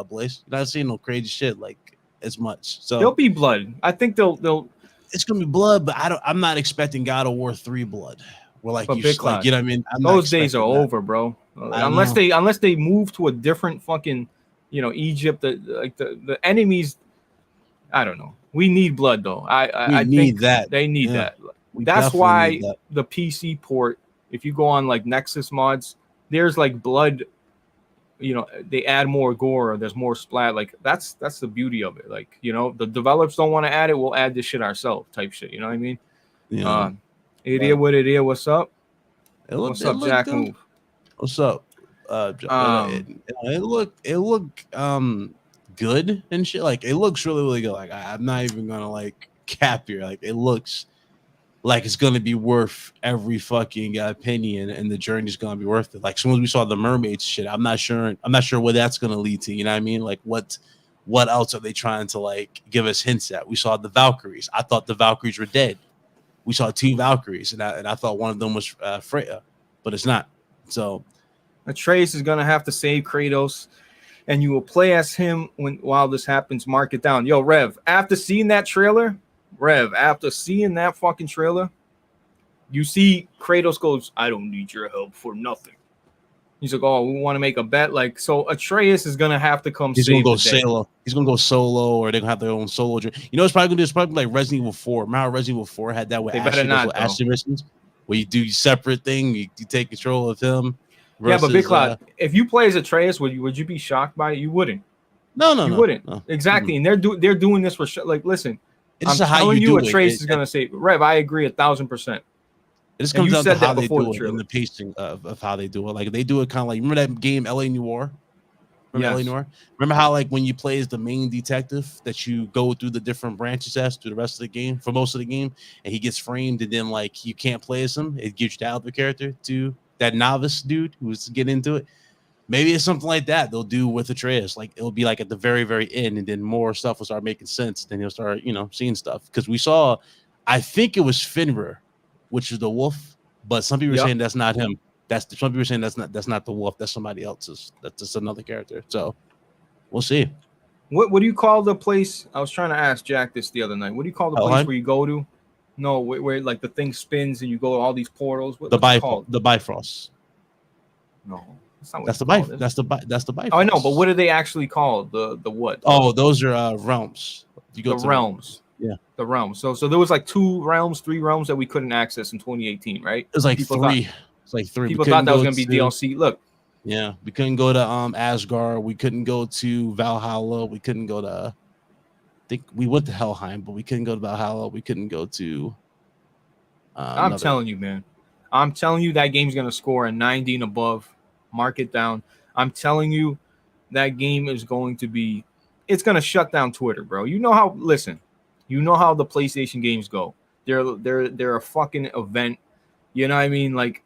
Blaze. You're not seeing no crazy shit like as much. So there'll be blood. I think they'll. It's gonna be blood, but I'm not expecting God of War 3 blood. We're like, Big Cloud, you know what I mean? those days are over, bro. Unless they move to a different fucking, Egypt. The enemies. I don't know. We need blood though. I think that. They need that. That's why the PC port. If you go on like Nexus mods, there's like blood. They add more gore. There's more splat. Like that's the beauty of it. Like the developers don't want to add it. We'll add this shit ourselves. Type shit. You know what I mean? Yeah. It is what it is. What's up? What's up, Jack? What's up? It looked good and shit. Like it looks really, really good. Like I'm not even gonna like cap here. Like it looks like it's gonna be worth every fucking opinion, and the journey's gonna be worth it. Like as soon as we saw the mermaids shit, I'm not sure what that's gonna lead to. You know what I mean? Like what else are they trying to like give us hints at? We saw the Valkyries. I thought the Valkyries were dead. We saw 2 Valkyries, and I thought one of them was Freya, but it's not. So Atreus is gonna have to save Kratos, and you will play as him while this happens. Mark it down. Yo, Rev, after seeing that fucking trailer, you see Kratos goes, I don't need your help for nothing. He's like, oh, we want to make a bet. Like, so Atreus is gonna have to come. He's gonna go solo. He's gonna go solo, or they're gonna have their own solo. You know, it's probably gonna do. It's probably like Resident Evil 4. Remember how Resident Evil 4 had that with Ashley missions, where you do separate thing. You take control of him. Versus, yeah, but Big Cloud, if you play as Atreus, would you be shocked by it? You wouldn't. No, you wouldn't. No. Exactly, and they're doing this for like. Listen, I'm telling you, Atreus is gonna say, Rev. I agree 1,000%. It just comes down to how they do it and the pacing of how they do it. Like they do it kind of like, remember that game LA Noire? Remember how like when you play as the main detective that you go through the different branches as through the rest of the game for most of the game, and he gets framed and then like you can't play as him. It gives you the other character to that novice dude who's getting into it. Maybe it's something like that they'll do with Atreus. Like it'll be like at the very, very end, and then more stuff will start making sense. Then you'll start, seeing stuff. Because we saw, I think it was Fenrir, which is the wolf, but some people are saying that's not him. Some people are saying that's not the wolf. That's somebody else's. That's just another character. So we'll see. What do you call the place? I was trying to ask Jack this the other night. What do you call the place where you go to? No, where like the thing spins and you go to all these portals. What's it called? The Bifrost. No, that's the Bifrost. That's the Bifrost. Oh, I know, but what are they actually called? The what? Oh, those are realms. You go to realms. Yeah, the realms. So there was like 3 realms that we couldn't access in 2018, right? It was like 3. It's like 3. People thought that was gonna be DLC. Look. Yeah, we couldn't go to Asgard. We couldn't go to Valhalla. We couldn't go to. I think we went to Helheim, but we couldn't go to Valhalla. We couldn't go to. I'm telling you, man. I'm telling you that game's gonna score a 90 and above. Mark it down. I'm telling you that game is going to be. It's gonna shut down Twitter, bro. You know how? Listen. You know how the PlayStation games go. They're a fucking event. You know what I mean? Like,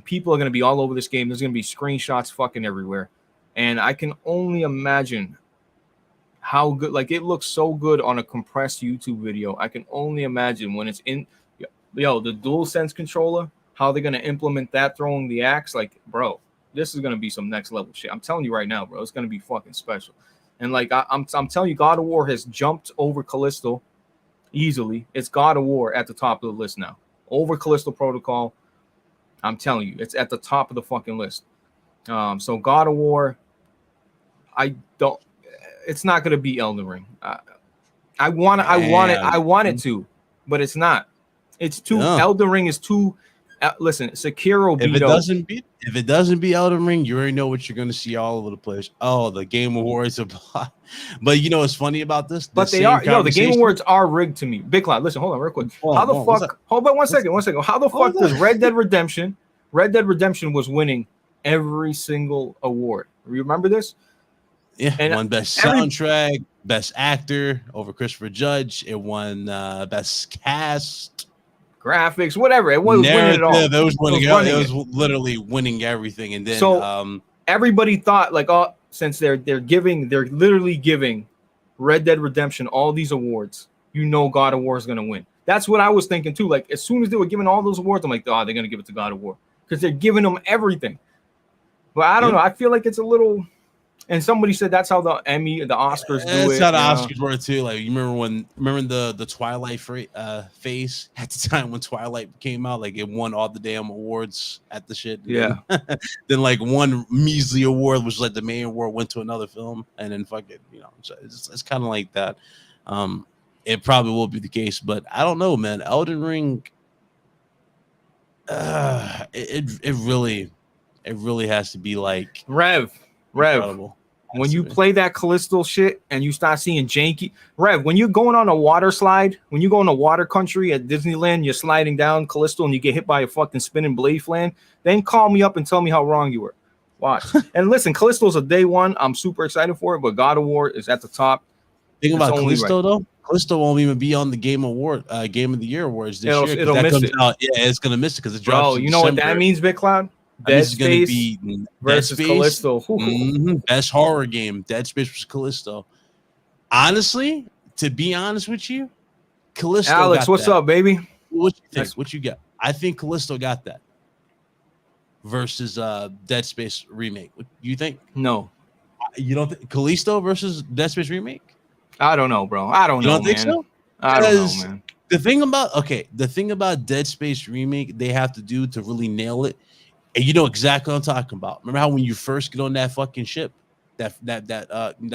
people are going to be all over this game. There's going to be screenshots fucking everywhere. And I can only imagine how good, like, it looks so good on a compressed YouTube video. I can only imagine when it's in, the DualSense controller, how they're going to implement that throwing the axe. Like, bro, this is going to be some next level shit. I'm telling you right now, bro, it's going to be fucking special. And, like, I'm telling you, God of War has jumped over Callisto easily. It's God of War at the top of the list now. Over Callisto Protocol. I'm telling you, it's at the top of the fucking list. So God of War, it's not going to be Elden Ring. I want it to, but it's not. It's too, Elden Ring is too Listen, Sekiro beat out. If it doesn't beat Elden Ring, you already know what you're going to see all over the place. Oh, the Game Awards are. But you know what's funny about this? But they are, the Game Awards are rigged to me. Big Cloud, listen, hold on real quick. How the fuck? Hold on, one second. How the fuck does Red Dead Redemption was winning every single award? Remember this? Yeah, it won best soundtrack, best actor over Christopher Judge. It won best cast, graphics, whatever. It was winning it all. It was winning. It was literally winning everything. And then so everybody thought like, oh, since they're literally giving Red Dead Redemption all these awards, God of War is gonna win. That's what I was thinking too. Like as soon as they were giving all those awards, I'm like, oh, they're gonna give it to God of War because they're giving them everything. But I don't know. I feel like it's a little. And somebody said that's how the Oscars do it. That's how the Oscars were too. Like you remember the Twilight phase at the time when Twilight came out, like it won all the damn awards at the shit. Yeah. Then like one measly award, which was like the main award, went to another film, and then fuck it, it's kind of like that. It probably will be the case, but I don't know, man. Elden Ring, it really has to be like Rev. Incredible. When you play that Callisto shit and you start seeing janky Rev, when you're going on a water slide, when you go in a water country at Disneyland, you're sliding down Callisto and you get hit by a fucking spinning blade fan, then call me up and tell me how wrong you were. Watch. And listen, Callisto's a day one. I'm super excited for it, but God of War is at the top. Think about Callisto though. Callisto won't even be on the Game of the Year awards this year. It'll miss it. Yeah, it's gonna miss it because it drops. Bro, you know what that means, Big Cloud? Dead Space versus Callisto. Best horror game. Dead Space versus Callisto. Honestly, to be honest with you, Callisto. Alex, what's up, baby? What you think? What you got? I think Callisto got that versus Dead Space remake. What you think? No, you don't think Callisto versus Dead Space remake? I don't know, bro. I don't know. You don't think so? I don't know, man. The thing about Dead Space remake, they have to do to really nail it. And you know exactly what I'm talking about. Remember how when you first get on that fucking ship, that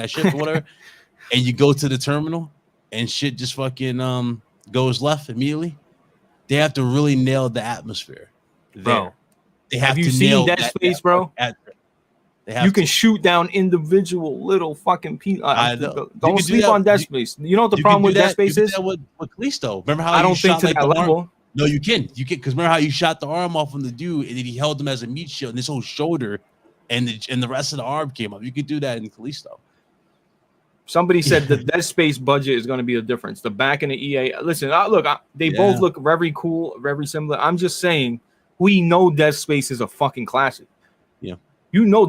ship or whatever, and you go to the terminal and shit just fucking goes left immediately? They have to really nail the atmosphere there. Bro, they have you to seen nail Dead Space, bro? You can shoot down individual little fucking people. Don't sleep on Dead Space. You know what the problem with Dead Space is? With Callisto. Remember how I don't think to that level. No, you can because remember how you shot the arm off on the dude and then he held him as a meat shield and his whole shoulder and the rest of the arm came up. You could do that in Callisto. Somebody said the Dead Space budget is going to be the difference. The back in the EA. Listen, they both look very cool, very similar. I'm just saying, we know Dead Space is a fucking classic. Yeah,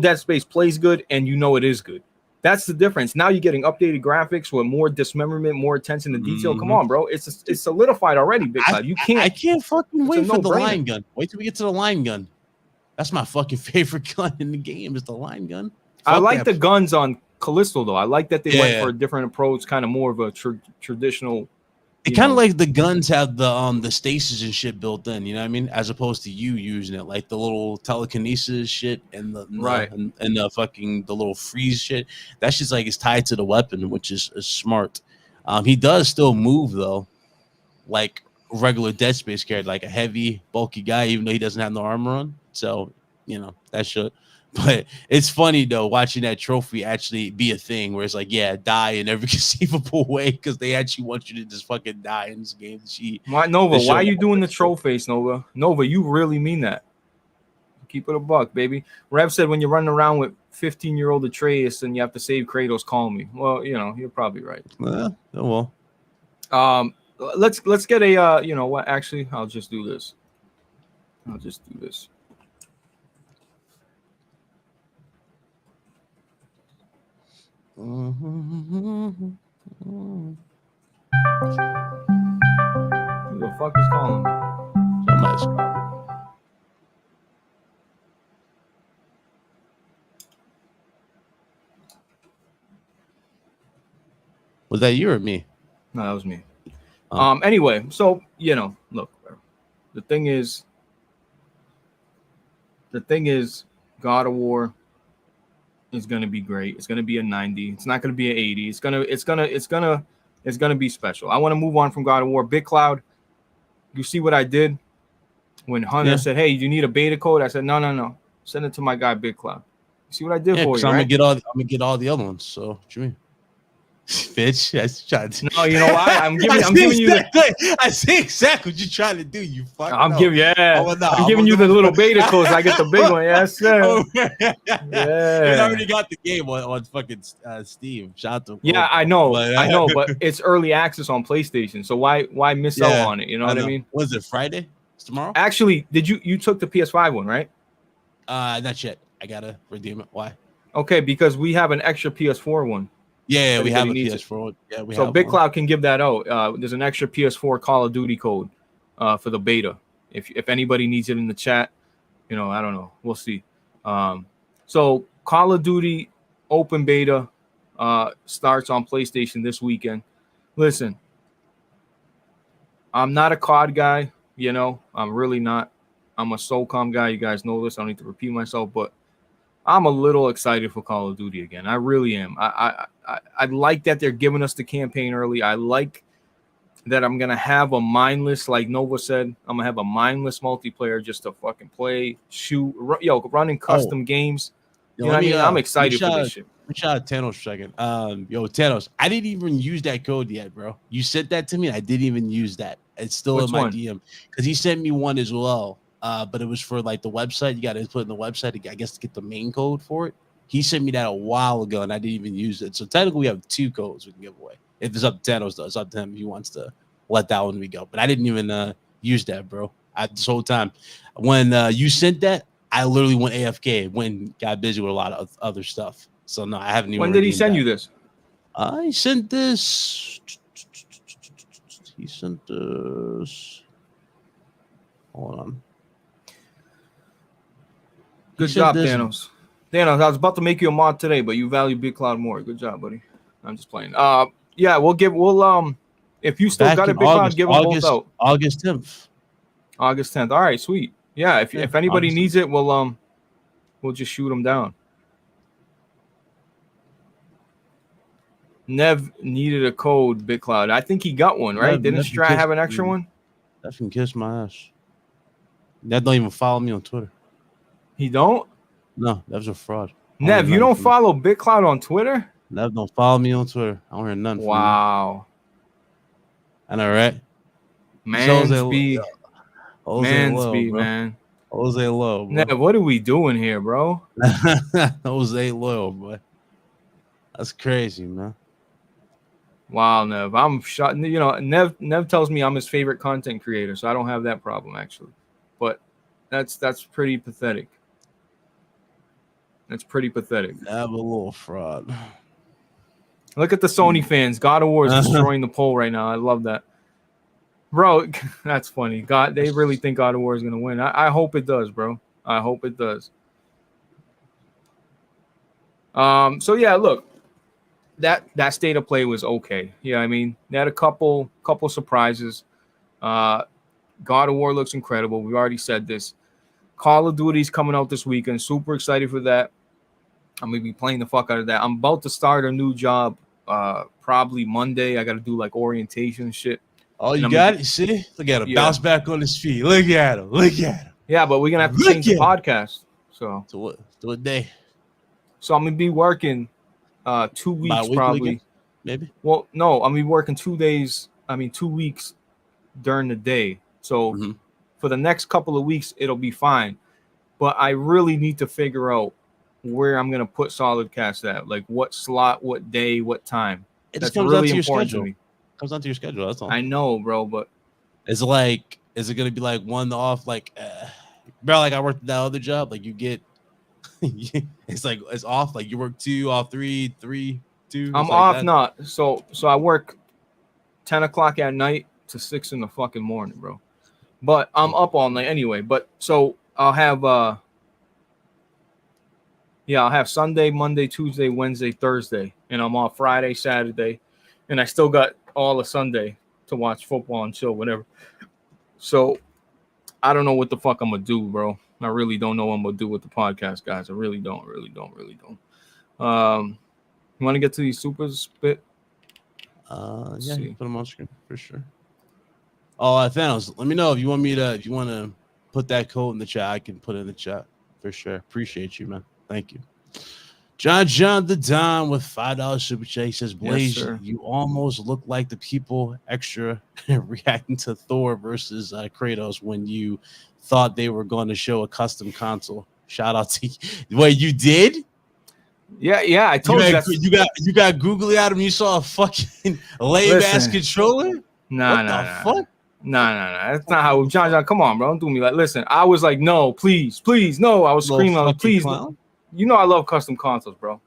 Dead Space plays good and it is good. That's the difference. Now you're getting updated graphics with more dismemberment, more attention to detail. Mm-hmm. Come on, bro. It's solidified already, Big Cloud. You can't. I can't fucking wait for the line gun. Wait till we get to the line gun. That's my fucking favorite gun in the game. Is the line gun. I like the guns on Callisto though. I like that they went for a different approach, kind of more of a traditional. It kind of like the guns have the stasis and shit built in, you know what I mean? As opposed to you using it, like the little telekinesis shit and the little freeze shit. That shit's like it's tied to the weapon, which is smart. He does still move though, like regular Dead Space character, like a heavy, bulky guy, even though he doesn't have no armor on. So that shit. But it's funny though watching that trophy actually be a thing where it's like, die in every conceivable way because they actually want you to just fucking die in this game. Why Nova? Why are you doing the troll face, Nova? Nova, you really mean that? Keep it a buck, baby. Rev said when you're running around with 15-year-old Atreus and you have to save Kratos, call me. Well, you're probably right. Well. Let's get a what? Actually, I'll just do this. Mm-hmm. Who the fuck is calling? Somebody's. Was that you or me? No, that was me. Anyway, so look, the thing is, God of War is going to be great. It's going to be a 90. It's not going to be an 80. It's going to be special. I want to move on from God of War. Big Cloud, you see what I did? When Hunter said, "Hey, you need a beta code?" I said, "No. Send it to my guy Big Cloud." See what I did for you, I'm right? I'm gonna get all the other ones. So what you mean? Bitch, that's trying to. No, you know why? I'm giving you the. I see exactly what you're trying to do. You fucking. I'm giving I'm giving you the the little beta codes. I get the big one. Yes, sir. You already got the game on fucking Steam. Shout out to yeah, I know, but it's early access on PlayStation. So why miss out on it? You know what I mean? Was it Friday? It's tomorrow. Actually, you took the PS5 one, right? Not yet. I gotta redeem it. Why? Okay, because we have an extra PS4 one. Yeah, we have a PS4. Yeah, we have. So Big Cloud can give that out. There's an extra PS4 Call of Duty code for the beta. If anybody needs it in the chat, I don't know. We'll see. So Call of Duty open beta starts on PlayStation this weekend. Listen, I'm not a COD guy. I'm really not. I'm a SOCOM guy. You guys know this. I don't need to repeat myself, but I'm a little excited for Call of Duty again. I really am. I like that they're giving us the campaign early. I like that I'm going to have a mindless, like Nova said, I'm going to have a mindless multiplayer just to fucking play, shoot, running custom games. You know what I mean? I'm excited for this shit. Let me shout out Thanos for a second. Thanos, I didn't even use that code yet, bro. You sent that to me. I didn't even use that. It's still in my DM because he sent me one as well. But it was for like the website. You got to put in the website, I guess, to get the main code for it. He sent me that a while ago, and I didn't even use it. So technically, we have 2 codes we can give away. If it's up to Thanos, though, it's up to him if he wants to let that one go. But I didn't even use that, bro. This whole time, when you sent that, I literally went AFK. Got busy with a lot of other stuff. So no, I haven't even. When did he send you this? He sent this. He sent this. Hold on. Good job, Thanos. Thanos, I was about to make you a mod today, but you value Big Cloud more. Good job, buddy. I'm just playing. Yeah, we'll if you still got it, Big Cloud, give them both out. August 10th. August 10th. All right, sweet. Yeah, if anybody needs it, we'll just shoot them down. Nev needed a code, Big Cloud. I think he got one, right? Didn't Strat have an extra one? That can kiss my ass. That don't even follow me on Twitter. He don't? No, that's a fraud. Nev, you don't follow Big Cloud on Twitter? Nev don't follow me on Twitter. I don't hear nothing from you. Wow. I know, right? Man, speed, man. Jose Low, bro. Nev, what are we doing here, bro? Jose Low, boy. That's crazy, man. Wow, Nev. I'm shot. Nev tells me I'm his favorite content creator, so I don't have that problem, actually. But that's pretty pathetic. That's pretty pathetic. Nev a little fraud. Look at the Sony fans. God of War is destroying the poll right now. I love that. Bro, that's funny. They really think God of War is going to win. I hope it does, bro. I hope it does. So, yeah, look. That state of play was okay. Yeah, I mean, they had a couple surprises. God of War looks incredible. We've already said this. Call of Duty's coming out this weekend. Super excited for that. I'm going to be playing the fuck out of that. I'm about to start a new job probably Monday. I got to do like orientation and shit. Oh, you got it? See? Look at him. Yeah. Bounce back on his feet. Look at him. Yeah, but we're going to have to change the podcast. So to what day? So I'm going to be working 2 weeks probably. Again? Maybe? Well, no, I'm going to be working 2 weeks during the day. So for the next couple of weeks, it'll be fine. But I really need to figure out where I'm going to put SolidCast at. Like what slot, what day, what time. That's really important to me. Comes down to your schedule. That's all. I know, bro, but is it going to be like one off? Like, bro, like I worked at that other job. Like you get, it's off. Like you work 2 off 3, 2. I'm off not. So I work 10 o'clock at night to 6 in the fucking morning, bro. But I'm up all night anyway. But so I'll have Sunday, Monday, Tuesday, Wednesday, Thursday, and I'm off Friday, Saturday, and I still got all of Sunday to watch football and chill, whatever. So I don't know what the fuck I'm gonna do, bro. I really don't know what I'm gonna do with the podcast, guys. I really don't. You want to get to these supers spit? Yeah, put them on screen for sure. Oh, Thanos, let me know if you want to put that code in the chat, I can put it in the chat for sure. Appreciate you, man. Thank you. John the Don with $5 super chat. He says, Blaze, yes, you almost look like the people extra reacting to Thor versus Kratos when you thought they were going to show a custom console. Shout out to you. Wait, you did? Yeah. I told you you got googly at him. You saw a fucking lame ass controller. Nah. Fuck? Nah. That's not how. John, come on, bro. Don't do me like. Listen, I was like, no, please, no. I was screaming, like, please. No. You know I love custom consoles, bro.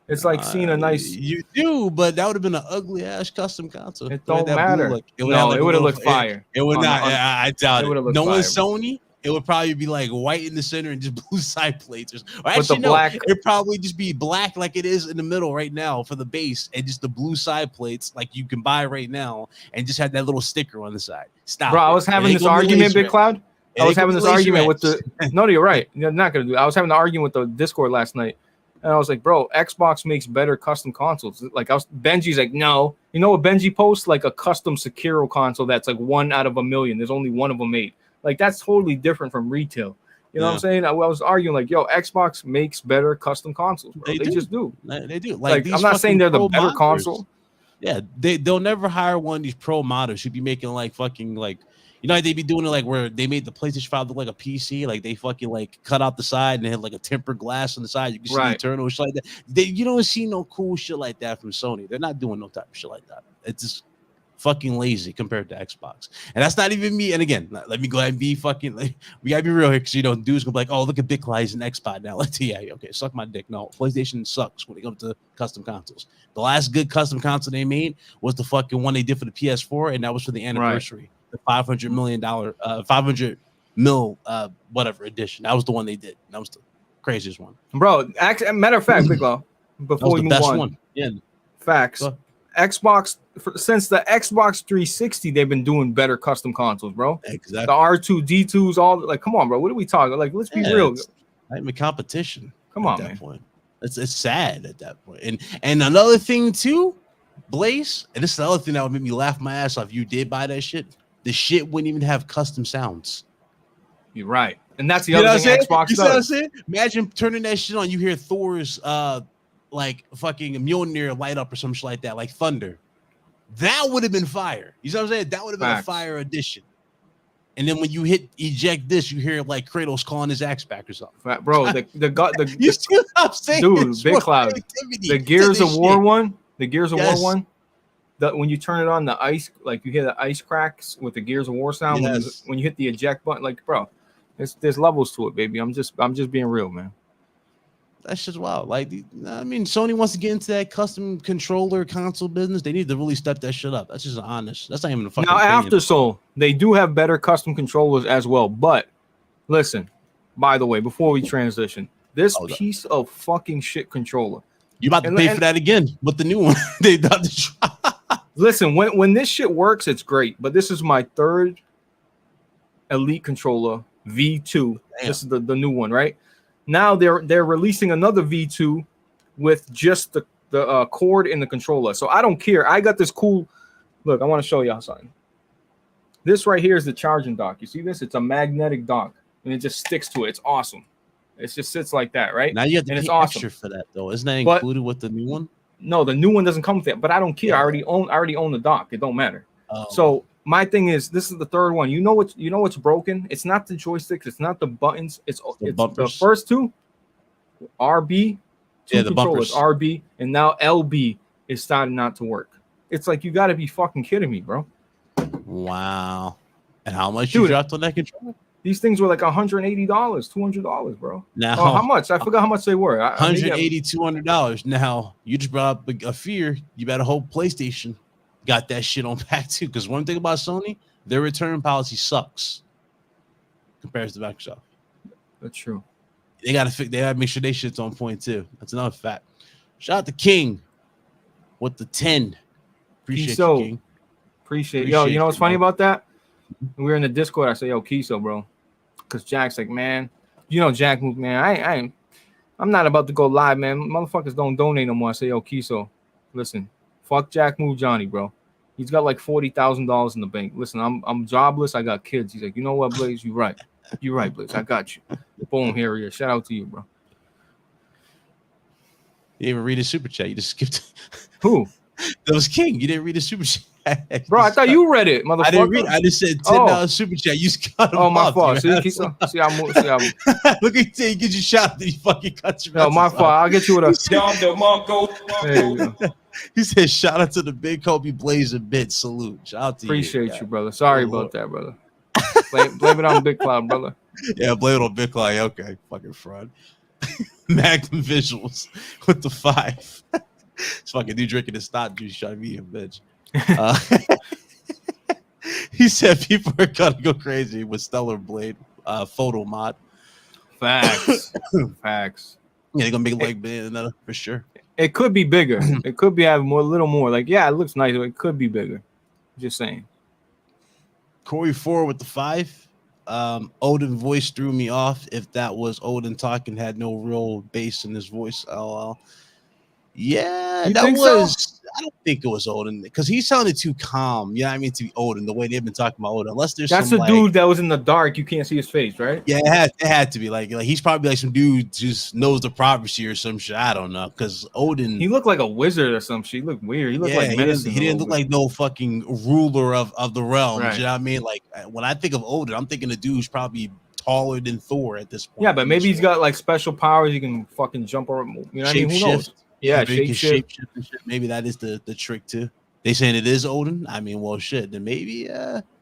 It's like seeing a nice. You do, but that would have been an ugly ass custom console. It don't matter. It would have looked fire. It would not. I doubt it. No fire, Sony. It would probably be like white in the center and just blue side plates. Or actually, no, it'd probably just be black like it is in the middle right now for the base, and just the blue side plates like you can buy right now, and just have that little sticker on the side. Stop, bro. I was having this argument, Big Cloud. I was having this argument with the. No, you're right. You're not gonna do. I was having an argument with the Discord last night, and I was like, bro, Xbox makes better custom consoles. Like Benji's like, no. You know what Benji posts? Like a custom Sekiro console that's like 1 out of a million. There's only one of them made. Like that's totally different from retail. You know what I'm saying? I was arguing like, yo, Xbox makes better custom consoles, bro. They just do. They do. Like I'm not saying they're the better console. Yeah, they'll never hire one of these pro modders who'd be making like fucking like. You know, they be doing it like where they made the PlayStation 5 look like a PC, like they fucking like cut out the side and they had like a tempered glass on the side. You can see the internal shit like that. You don't see no cool shit like that from Sony. They're not doing no type of shit like that. It's just fucking lazy compared to Xbox. And that's not even me. And again, let me go ahead and be fucking like, we gotta be real here because dudes gonna be like, oh, look at Big Clyde's an Xbox now. Like, yeah, okay, suck my dick. No, PlayStation sucks when it comes to custom consoles. The last good custom console they made was the fucking one they did for the PS4, and that was for the anniversary. The $500 million, 500 mil, whatever edition. That was the one they did. That was the craziest one, bro. Matter of fact, Big Law. Before we move on, one. Yeah, facts. Xbox since the Xbox 360, they've been doing better custom consoles, bro. Exactly. The R2D2s, all like, come on, bro. What are we talking? Like, let's be real. It's not even competition. Come on, at that man. Point. It's sad at that point. And another thing too, Blaze, and this is the other thing that would make me laugh my ass off. You did buy that shit. The shit wouldn't even have custom sounds. You're right. And that's the other thing Xbox does. You see what I'm saying? Imagine turning that shit on. You hear Thor's like fucking Mjolnir light up or some shit like that, like thunder. That would have been fire. You see what I'm saying? That would have been a fire addition. And then when you hit eject this, you hear like Kratos calling his axe back or something. Bro, you see what I'm saying? Dude, Big Cloud. The Gears of War one. The Gears of War one. When you turn it on, the ice, like you hear the ice cracks with the Gears of War sound. When you hit the eject button, like, bro, there's levels to it, baby. I'm just being real, man. That's just wild. Like, I mean, Sony wants to get into that custom controller console business. They need to really step that shit up. That's just honest. That's not even a fucking now. After Soul, they do have better custom controllers as well. But listen, by the way, before we transition, this piece of fucking shit controller, you about to pay for that again with the new one? They got to try. Listen, when this shit works, it's great. But this is my third Elite controller, V2. Damn. This is the new one, right? Now they're releasing another V2 with just the cord in the controller. So I don't care. I got this cool. Look, I want to show y'all something. This right here is the charging dock. You see this? It's a magnetic dock, and it just sticks to it. It's awesome. It just sits like that, right? Now you have to pay extra for that, though. Isn't that included with the new one? No, the new one doesn't come with it, but I don't care. Yeah. I already own the dock. It don't matter. So my thing is, this is the third one. You know what's broken? It's not the joysticks. It's not the buttons. It's the first two. RB, two controllers, RB, and now LB is starting not to work. It's like you got to be fucking kidding me, bro. Wow. And how much you dropped on that controller? These things were like $180, $200, bro. Now, how much? I forgot how much they were. $180, $200. Now, you just brought up a fear. You better hope PlayStation got that shit on pack too. Because one thing about Sony, their return policy sucks compared to Microsoft. That's true. They gotta make sure they shit's on point too. That's another fact. Shout out to King with the 10. Appreciate you, King. Appreciate yo. You know what's funny about that? We were in the Discord. I say, yo, Kiso, bro. Because Jack's like, man, you know, Jack moved, man. I'm not about to go live, man. Motherfuckers don't donate no more. I say, yo, Kiso, listen, fuck Jack Move Johnny, bro. He's got like $40,000 in the bank. Listen, I'm jobless. I got kids. He's like, you know what, Blaze? You're right. You're right, Blitz. I got you. Boom, here he is. Shout out to you, bro. You didn't even read his super chat. You just skipped. Who? That was King. You didn't read his super chat. Bro, I thought you read it, motherfucker. I didn't read it. I just said $10 super chat. You cut him off. Oh, my fault. See, I moved. Look at you. He gives you shot. Then he fucking cuts your. No, my fault. I'll get you with a. There you go. He said, "Shout out to the big Kobe Blazer bit. Salute. Shout out to Appreciate you, brother. Sorry about that, brother. Blame it on Big Cloud, brother. Yeah, blame it on Big Cloud. Okay, fucking fraud. Magnum Visuals with the 5. It's fucking dude drinking his stock juice. Trying to be a bitch. He said people are gonna go crazy with Stellar Blade photo mod. Facts. Facts. Yeah, they're gonna make it like big for sure. It could be bigger. It could be having more, a little more. Like, yeah, it looks nice, but it could be bigger. Just saying. Corey 4 with the 5. Odin voice threw me off. If that was Odin talking, had no real bass in his voice. LOL. Yeah, you that think was. So? I don't think it was Odin because he sounded too calm. Yeah, I mean to be Odin the way they've been talking about Odin. Unless there's that's some, the dude that was in the dark. You can't see his face, right? Yeah, it had to be like he's probably like some dude just knows the prophecy or some shit. I don't know because Odin. He looked like a wizard or some shit. He looked weird. He looked like he didn't look like no fucking ruler of the realms. Right. You know what I mean? Like when I think of Odin, I'm thinking the dude who's probably taller than Thor at this point. Yeah, but maybe he's got like special powers. He can fucking jump or you know what I mean? Who knows? Yeah, shape shift and shit. Maybe that is the trick too. They saying it is Odin. I mean, well, shit. Then maybe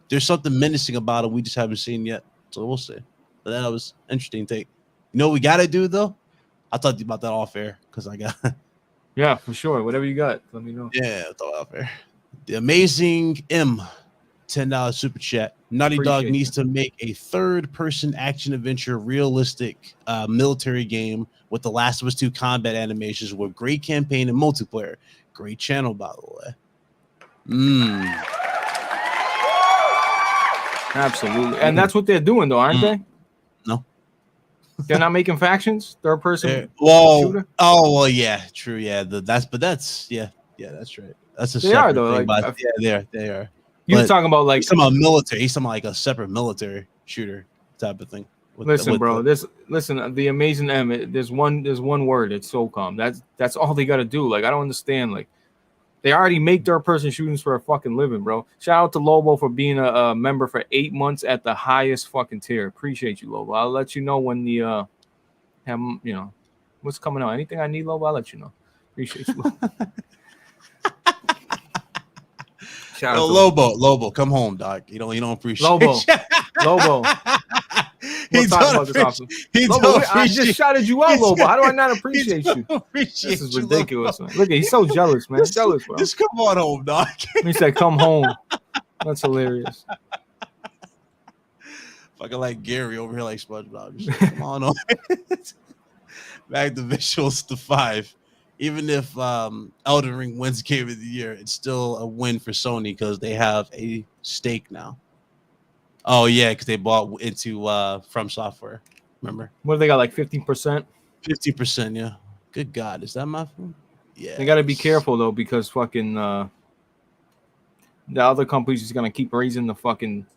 there's something menacing about it we just haven't seen yet. So we'll see. But that was interesting take. You know what we gotta do though? I'll talk to you about that off air because I got. Yeah, for sure. Whatever you got, let me know. Yeah, I'll talk off air. The Amazing M, $10 super chat. Naughty Dog needs to make a third-person action adventure, realistic military game with The Last of Us 2 combat animations with great campaign and multiplayer. Great channel, by the way. Absolutely, and that's what they're doing, though, aren't they? No, they're not making factions. Third-person. Yeah, true. Yeah, that's right. That's a they are though. Thing, like, they are. You're talking about like some military. He's talking about like a separate military shooter type of thing. Listen, the Amazing M. There's one word. It's SOCOM. That's all they got to do. Like I don't understand. Like they already make third-person shootings for a fucking living, bro. Shout out to Lobo for being a member for 8 months at the highest fucking tier. Appreciate you, Lobo. I'll let you know when the what's coming out. Anything I need, Lobo, I'll let you know. Appreciate you, Lobo. Lobo, come home, dog. You don't appreciate Lobo. We'll talk about this often. Lobo, I just shouted you out, Lobo. How do I not appreciate you? This is ridiculous, man. Look, he's so jealous, man. Jealous, bro. Just come on home, dog. He said, "Come home." That's hilarious. Fucking like Gary over here, like SpongeBob. Just come on home. Back to visuals to 5. Even if Elden Ring wins Game of the Year, it's still a win for Sony because they have a stake now. Oh yeah, because they bought into From Software. Remember? What do they got? Like 15%? 50%. Yeah. Good God, is that my phone? Yeah. They got to be careful though because fucking the other companies is gonna keep raising the fucking.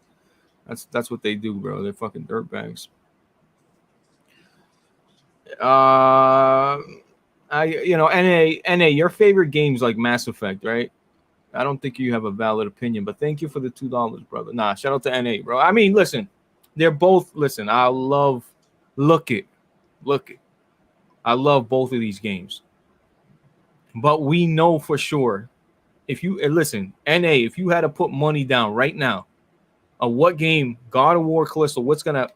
That's what they do, bro. They're fucking dirtbags. NA, your favorite games like Mass Effect, right? I don't think you have a valid opinion, but thank you for the $2, brother. Nah, shout out to NA, bro. I mean, listen, they're both. Listen, I love. Look it. I love both of these games, but we know for sure. If you listen, NA, if you had to put money down right now, what game, God of War, Callisto, what's gonna?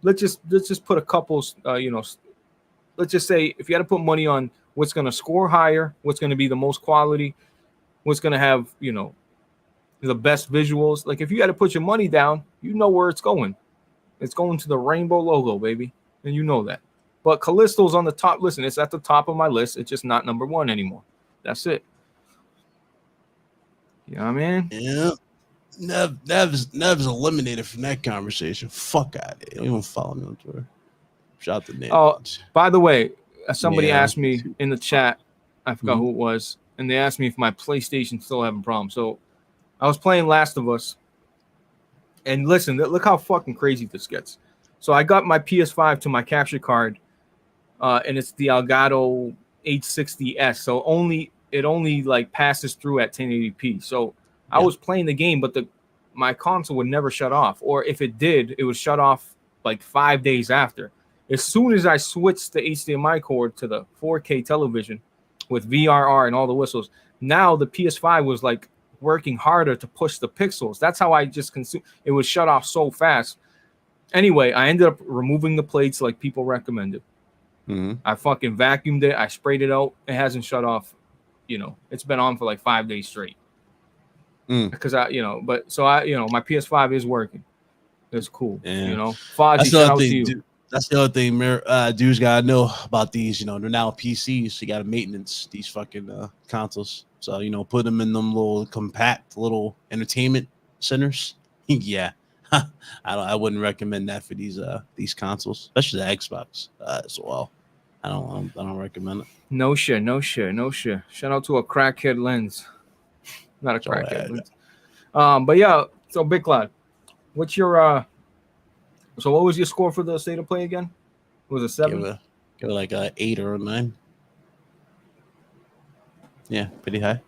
Let's just put a couple. Let's just say if you had to put money on what's going to score higher, what's going to be the most quality, what's going to have, the best visuals. Like if you had to put your money down, you know where it's going. It's going to the rainbow logo, baby. And you know that. But Callisto's on the top. Listen, it's at the top of my list. It's just not number 1 anymore. That's it. You know what I mean? Yeah. Nev's eliminated from that conversation. Fuck out of it. Don't even follow me on Twitter. Shout out to Nev. Oh, by the way, somebody asked me in the chat, I forgot who it was, and they asked me if my PlayStation still having problems. So I was playing Last of Us, And listen, look how fucking crazy this gets. So I got my PS5 to my capture card, and it's the Elgato 860S. So it only like passes through at 1080p. So I was playing the game, but my console would never shut off, or if it did, it would shut off like 5 days after. As soon as I switched the HDMI cord to the 4K television with VRR and all the whistles, now the PS5 was like working harder to push the pixels. That's how I just consumed. It was shut off so fast. Anyway, I ended up removing the plates like people recommended. I fucking vacuumed it. I sprayed it out. It hasn't shut off. It's been on for like 5 days straight. Because my PS5 is working. It's cool. Yeah. Fozzie, shout out to you. That's the other thing, dudes gotta know about these. They're now PCs. So you gotta maintenance these fucking consoles. So put them in them little compact little entertainment centers. Yeah, I wouldn't recommend that for these consoles, especially the Xbox as well. I don't recommend it. No shit. Shout out to a crackhead lens. Not a crackhead lens. But yeah. So Big Cloud, what's your So what was your score for the state of play again? Was it 7? Give it like a 8 or a 9. Yeah, pretty high.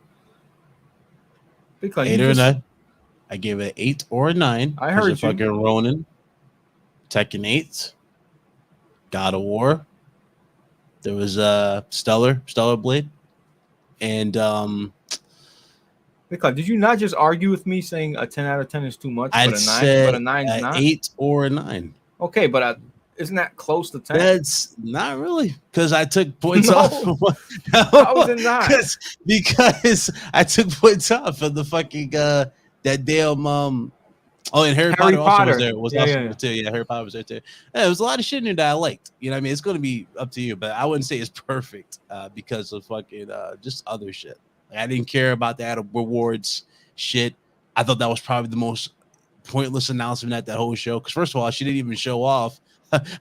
8 or 9. I gave it 8 or a 9. I heard you. Fucking Ronin, Tekken 8, God of War. There was Stellar Blade, and did you not just argue with me saying a 10 out of 10 is too much, but a 9 is not? 8 or a 9. Okay, but isn't that close to 10? That's not really, because I took points off. How was it not? Because I took points off of the fucking that damn and Harry Potter also was there. There too. Yeah, Harry Potter was there too. Yeah, there was a lot of shit in there that I liked. You know what I mean? It's going to be up to you, but I wouldn't say it's perfect because of fucking just other shit. I didn't care about that rewards shit. I thought that was probably the most pointless announcement at that whole show. Because first of all, she didn't even show off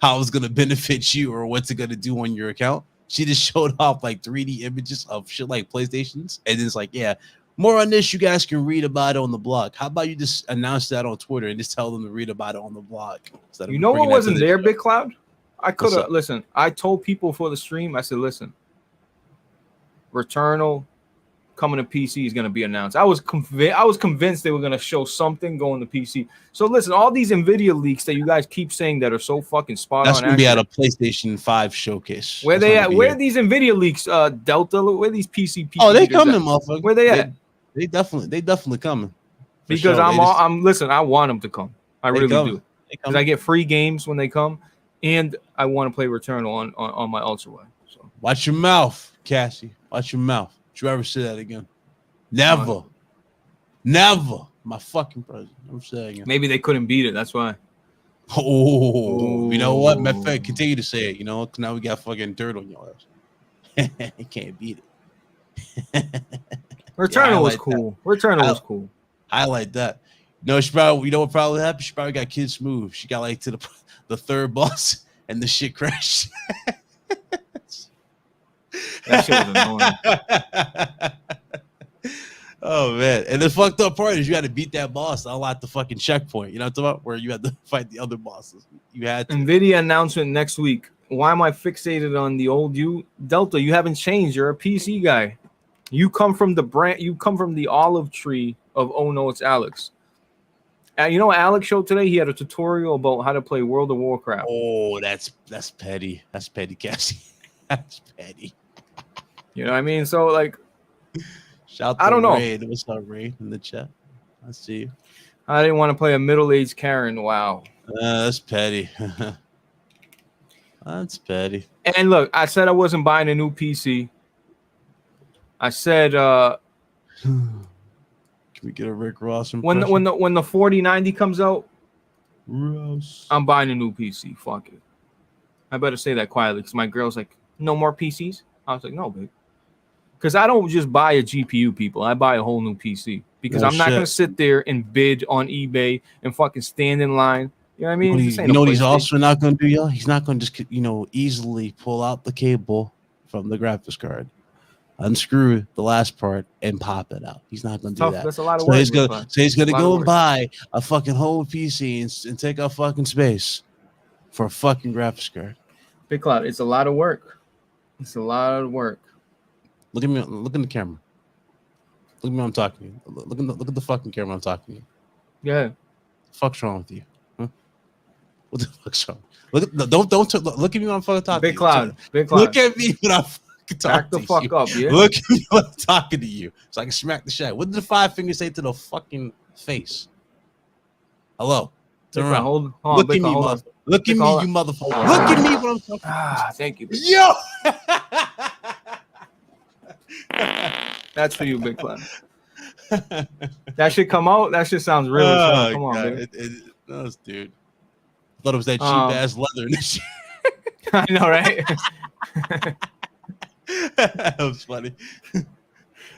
how it was going to benefit you or what's it going to do on your account. She just showed off like 3D images of shit like PlayStations. And it's like, yeah, more on this. You guys can read about it on the blog. How about you just announce that on Twitter and just tell them to read about it on the blog? You know what wasn't there, Big Cloud? I could have, listen, I told people for the stream, I said, listen, Returnal coming to PC is going to be announced. I was convinced they were going to show something going to PC. So listen, all these NVIDIA leaks that you guys keep saying that are so fucking spot on. That's going to be at a PlayStation 5 showcase. Where they at? Where are these NVIDIA leaks, Delta? Where are these PC? Oh, they coming, motherfucker. Where they at? They definitely coming. Because listen, I want them to come. I really do. Because I get free games when they come, and I want to play Returnal on my Ultra Wide. So watch your mouth, Cassie. Watch your mouth. Don't you ever say that again. Never. My fucking president. Never say that again. Maybe they couldn't beat it. That's why. Oh, you know what? Matter of fact, continue to say it. Because now we got fucking dirt on your ass. You can't beat it. Returnal was cool. Returnal was cool. Highlight that. No, she probably. You know what probably happened? She probably got Kid Smooth. She got like to the third boss, and the shit crashed. That shit was annoying. Oh man, and the fucked up part is you had to beat that boss to unlock the fucking checkpoint. You know what I'm talking about? Where you had to fight the other bosses. You had to. NVIDIA announcement next week. Why am I fixated on the old you? Delta, you haven't changed. You're a PC guy. You come from the brand. You come from the olive tree of oh no, it's Alex. You know what Alex showed today? He had a tutorial about how to play World of Warcraft. Oh, that's petty. That's petty, Cassie. That's petty. You know what I mean? So like, shout out to Ray. What's up, Ray, in the chat? I see you. I didn't want to play a middle-aged Karen. Wow. That's petty. That's petty. And look, I said I wasn't buying a new PC. I said, can we get a Rick Ross impression? When the 4090 comes out, Ross. I'm buying a new PC. Fuck it. I better say that quietly because my girl's like, no more PCs. I was like, no, babe. Because I don't just buy a GPU, people. I buy a whole new PC. Because I'm not going to sit there and bid on eBay and fucking stand in line. You know what I mean? You know what he's also not going to do, y'all? He's not going to just, easily pull out the cable from the graphics card. unscrew the last part and pop it out. He's not going to do that. That's a lot of So work. he's gonna go and buy a fucking whole PC and take up fucking space for a fucking graphics card. Big Cloud, it's a lot of work. It's a lot of work. Look at me. Look in the camera. Look at me. I'm talking to you. Look at the fucking camera. I'm talking to you. Yeah. What the fuck's wrong with you? Huh? What the fuck's wrong? Don't look at me when I'm fucking talking. Big Cloud. Big Cloud. Look at me when I'm fucking talking. Back the fuck up, yeah. Look at me when I'm talking to you, so I can smack the shit. What did the 5 fingers say to the fucking face? Hello. Turn around. Hold on. Look at me, motherfucker. Look at me, you motherfucker. Look at me when I'm talking. Thank you. Yo. That's for you, Big Cloud. That shit come out. That shit sounds really fun. Come on, dude. It does, dude. I thought it was that cheap ass leather and shit. I know, right? That was funny.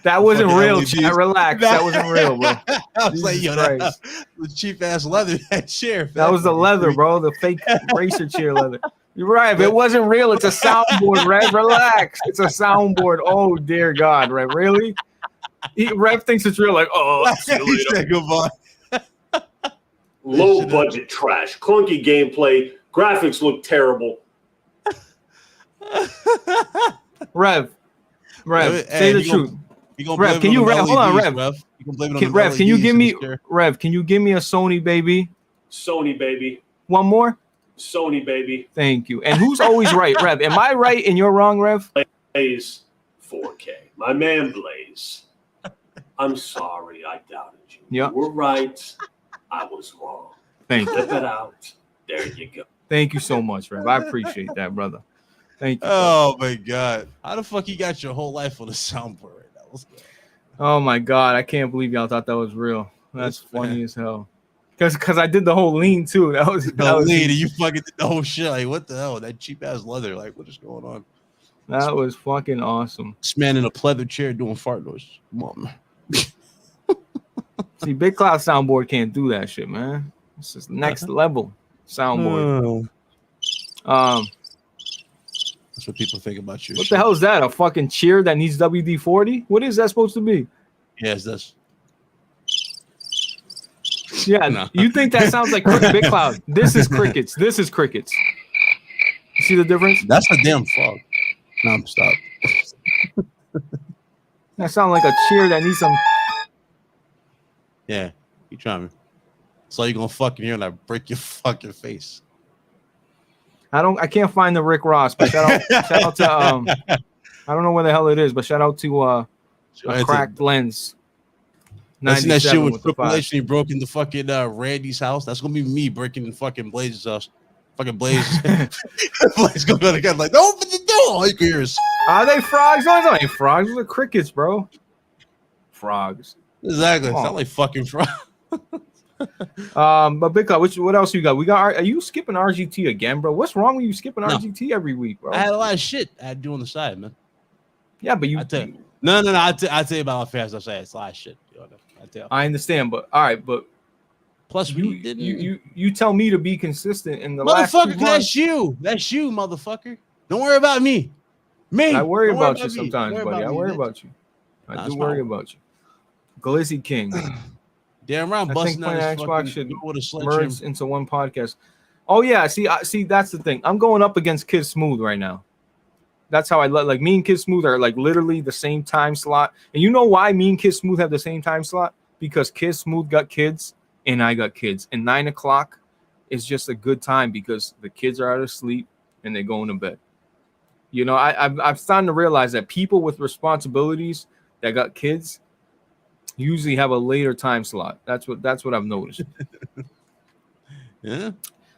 That wasn't real. Relax. That wasn't real, bro. I was like, yo, that was cheap ass leather. That chair. That was the leather, bro. The fake racer chair leather. You're right. It wasn't real. It's a soundboard, Rev. Relax. It's a soundboard. Oh, dear God, Rev. Really? Rev thinks it's real. Like, oh, see you later. Goodbye. Low budget trash. Clunky gameplay. Graphics look terrible. Rev, say the truth. Rev, can you hold on, Rev? Rev, can you give me a Sony, baby? Sony, baby. One more? Sony, baby. Thank you. And who's always right, Rev? Am I right and you're wrong, Rev? Blaze 4K. My man Blaze. I'm sorry I doubted you. Yeah. You were right. I was wrong. Thank you. Flip it out. There you go. Thank you so much, Rev. I appreciate that, brother. Thank you. Oh my God. How the fuck you got your whole life on a soundboard right now? Let's go. Oh my God. I can't believe y'all thought that was real. That's funny as hell. Because I did the whole lean too. That was lean. You fucking did the whole shit. Like, what the hell? That cheap ass leather. Like, what is going on? That was fucking awesome. This man in a pleather chair doing fart noise. Come on, man. See, Big Cloud soundboard can't do that shit, man. It's just next level soundboard. That's what people think about you. What the hell is that? A fucking cheer that needs WD-40? What is that supposed to be? Yes, that's. Yeah, no. You think that sounds like Big Cloud? This is crickets. This is crickets. You see the difference? That's a damn frog. No, stop. That sounds like a cheer that needs some. Yeah, you trying me. So you're gonna fucking hear and I break your fucking face. I can't find the Rick Ross, but shout out to I don't know where the hell it is, but shout out to a cracked lens. That's that shit with Triple H and he broke into fucking Randy's house. That's gonna be me breaking in fucking Blaze's house. Fucking Blaze. Blaze gonna go again like, open the door. All you can hear is, are they frogs? No, they ain't frogs. Those are crickets, bro. Frogs. Exactly. It's not like fucking frogs. But Big Cloud, what else you got? Are you skipping RGT again, bro? What's wrong with you skipping RGT every week, bro? I had a lot of shit I had to do on the side, man. Yeah, but No. I'll tell you about how fast I say it's a lot of shit. I understand, but all right, but plus you tell me to be consistent in the last 2 months. That's you, motherfucker. Don't worry about me. I worry about you sometimes, buddy. I worry about you. I do worry about you. Glizzy King. Damn right, busting out his Xbox should merge into one podcast. Oh yeah, see, that's the thing. I'm going up against Kid Smooth right now. That's how like me and Kid Smooth are like literally the same time slot. And you know why me and Kid Smooth have the same time slot? Because Kid Smooth got kids and I got kids. And 9 o'clock is just a good time because the kids are out of sleep and they're going to bed. You know, I've started to realize that people with responsibilities that got kids usually have a later time slot. That's what I've noticed. Yeah.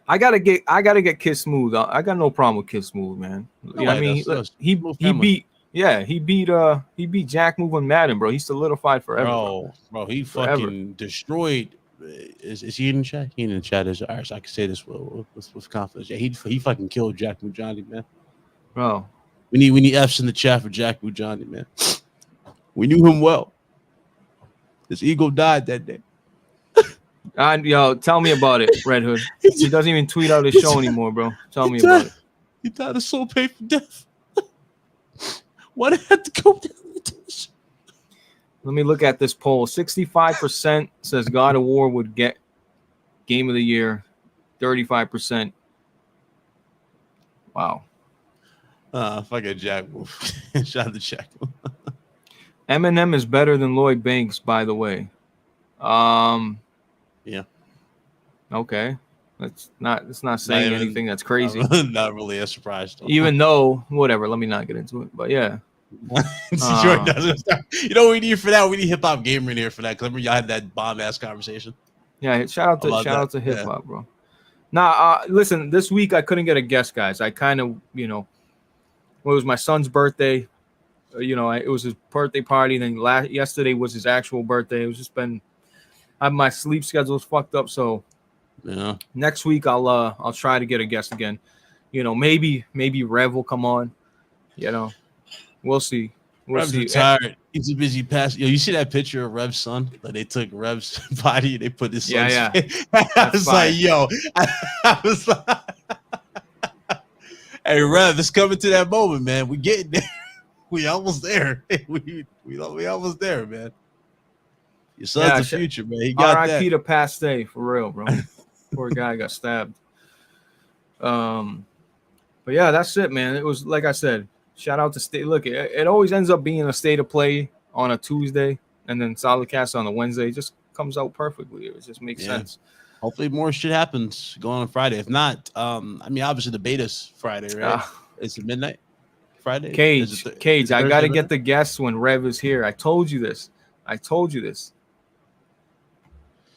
I gotta get Kid Smooth. I got no problem with Kid Smooth, man. You know what I mean? He beat Jack Move on Madden, bro. He solidified forever. Bro, he fucking destroyed. Is he in the chat? He in the chat is ours. I can say this with confidence. Yeah, he fucking killed Jack Mujani, man. Bro, we need F's in the chat for Jack Mujani, man. We knew him well. His ego died that day. Yo, tell me about it, Red Hood. He doesn't even tweet out his show anymore, bro. Tell me about it. He died a soul painful death. Why did I have to go down competition. Let me look at this poll. 65% says God of War would get Game of the Year. 35%. Wow. Fucking Jack Wolf. Shout out to Jack Wolf. Eminem is better than Lloyd Banks, by the way. Yeah. Okay. It's not saying anything that's crazy. Not really a surprise. Though. Even though, whatever, let me not get into it. But yeah. Jordan doesn't start. You know what we need for that? We need Hip Hop Gamer in here for that. Because remember y'all had that bomb ass conversation. Yeah, shout out to hip hop, bro. Now, listen, this week I couldn't get a guest, guys. I kind of, it was my son's birthday. It was his birthday party. Then yesterday was his actual birthday. It was just my sleep schedule was fucked up. So yeah, next week I'll try to get a guest again. Maybe Rev will come on. We'll see. Rev's retired. He's a busy pass. Yo, you see that picture of Rev's son? Like they took Rev's body, they put his son's. Yeah. I was like, yo, I was like, hey, Rev, it's coming to that moment, man. We getting there. We almost there. We almost there, man. Your son's the future, man. He got that. R.I.P. to Paste, for real, bro. Poor guy got stabbed. But yeah, that's it, man. It was like I said. Shout out to State. Look, it always ends up being a State of Play on a Tuesday, and then SolidCast on a Wednesday. It just comes out perfectly. It just makes sense. Hopefully, more shit happens going on Friday. If not, obviously the beta's Friday, right? It's midnight Friday. Cage. I got to get the guests when Rev is here. I told you this.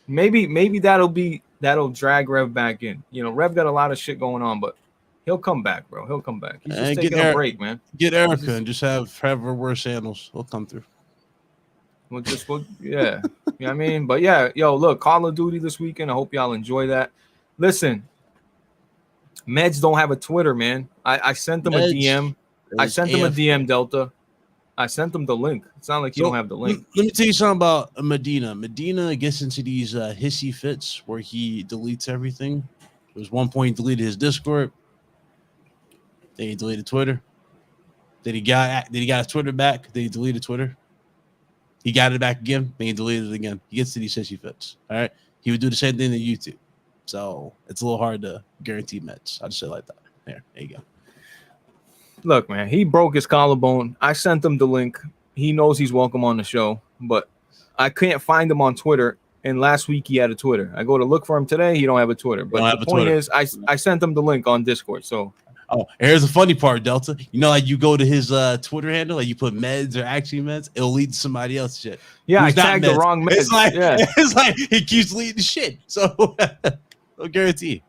Maybe that'll drag Rev back in. Rev got a lot of shit going on, but. He'll come back, bro. He'll come back. He's just taking a break, man. Get Erica and just have her wear sandals. He'll come through. Yeah. I mean? But yeah, look, Call of Duty this weekend. I hope y'all enjoy that. Listen, Meds don't have a Twitter, man. I sent them a DM. I sent them a DM, Delta. I sent them the link. It's not like you don't have the link. Let me tell you something about Medina. Medina gets into these hissy fits where he deletes everything. There was one point he deleted his Discord. Then he deleted Twitter. Then he got his Twitter back. Then he deleted Twitter. He got it back again. Then he deleted it again. He gets to these hissy fits. All right. He would do the same thing to YouTube. So it's a little hard to guarantee Mets. I'll just say it like that. There you go. Look, man, he broke his collarbone. I sent him the link. He knows he's welcome on the show, but I can't find him on Twitter. And last week he had a Twitter. I go to look for him today. He don't have a Twitter. But the point is, I sent him the link on Discord. So. Oh, here's the funny part, Delta. Like you go to his Twitter handle, like you put Meds or actually Meds, it'll lead to somebody else shit. Yeah, I tagged the wrong Meds. It's like he keeps leading shit. So no guarantee.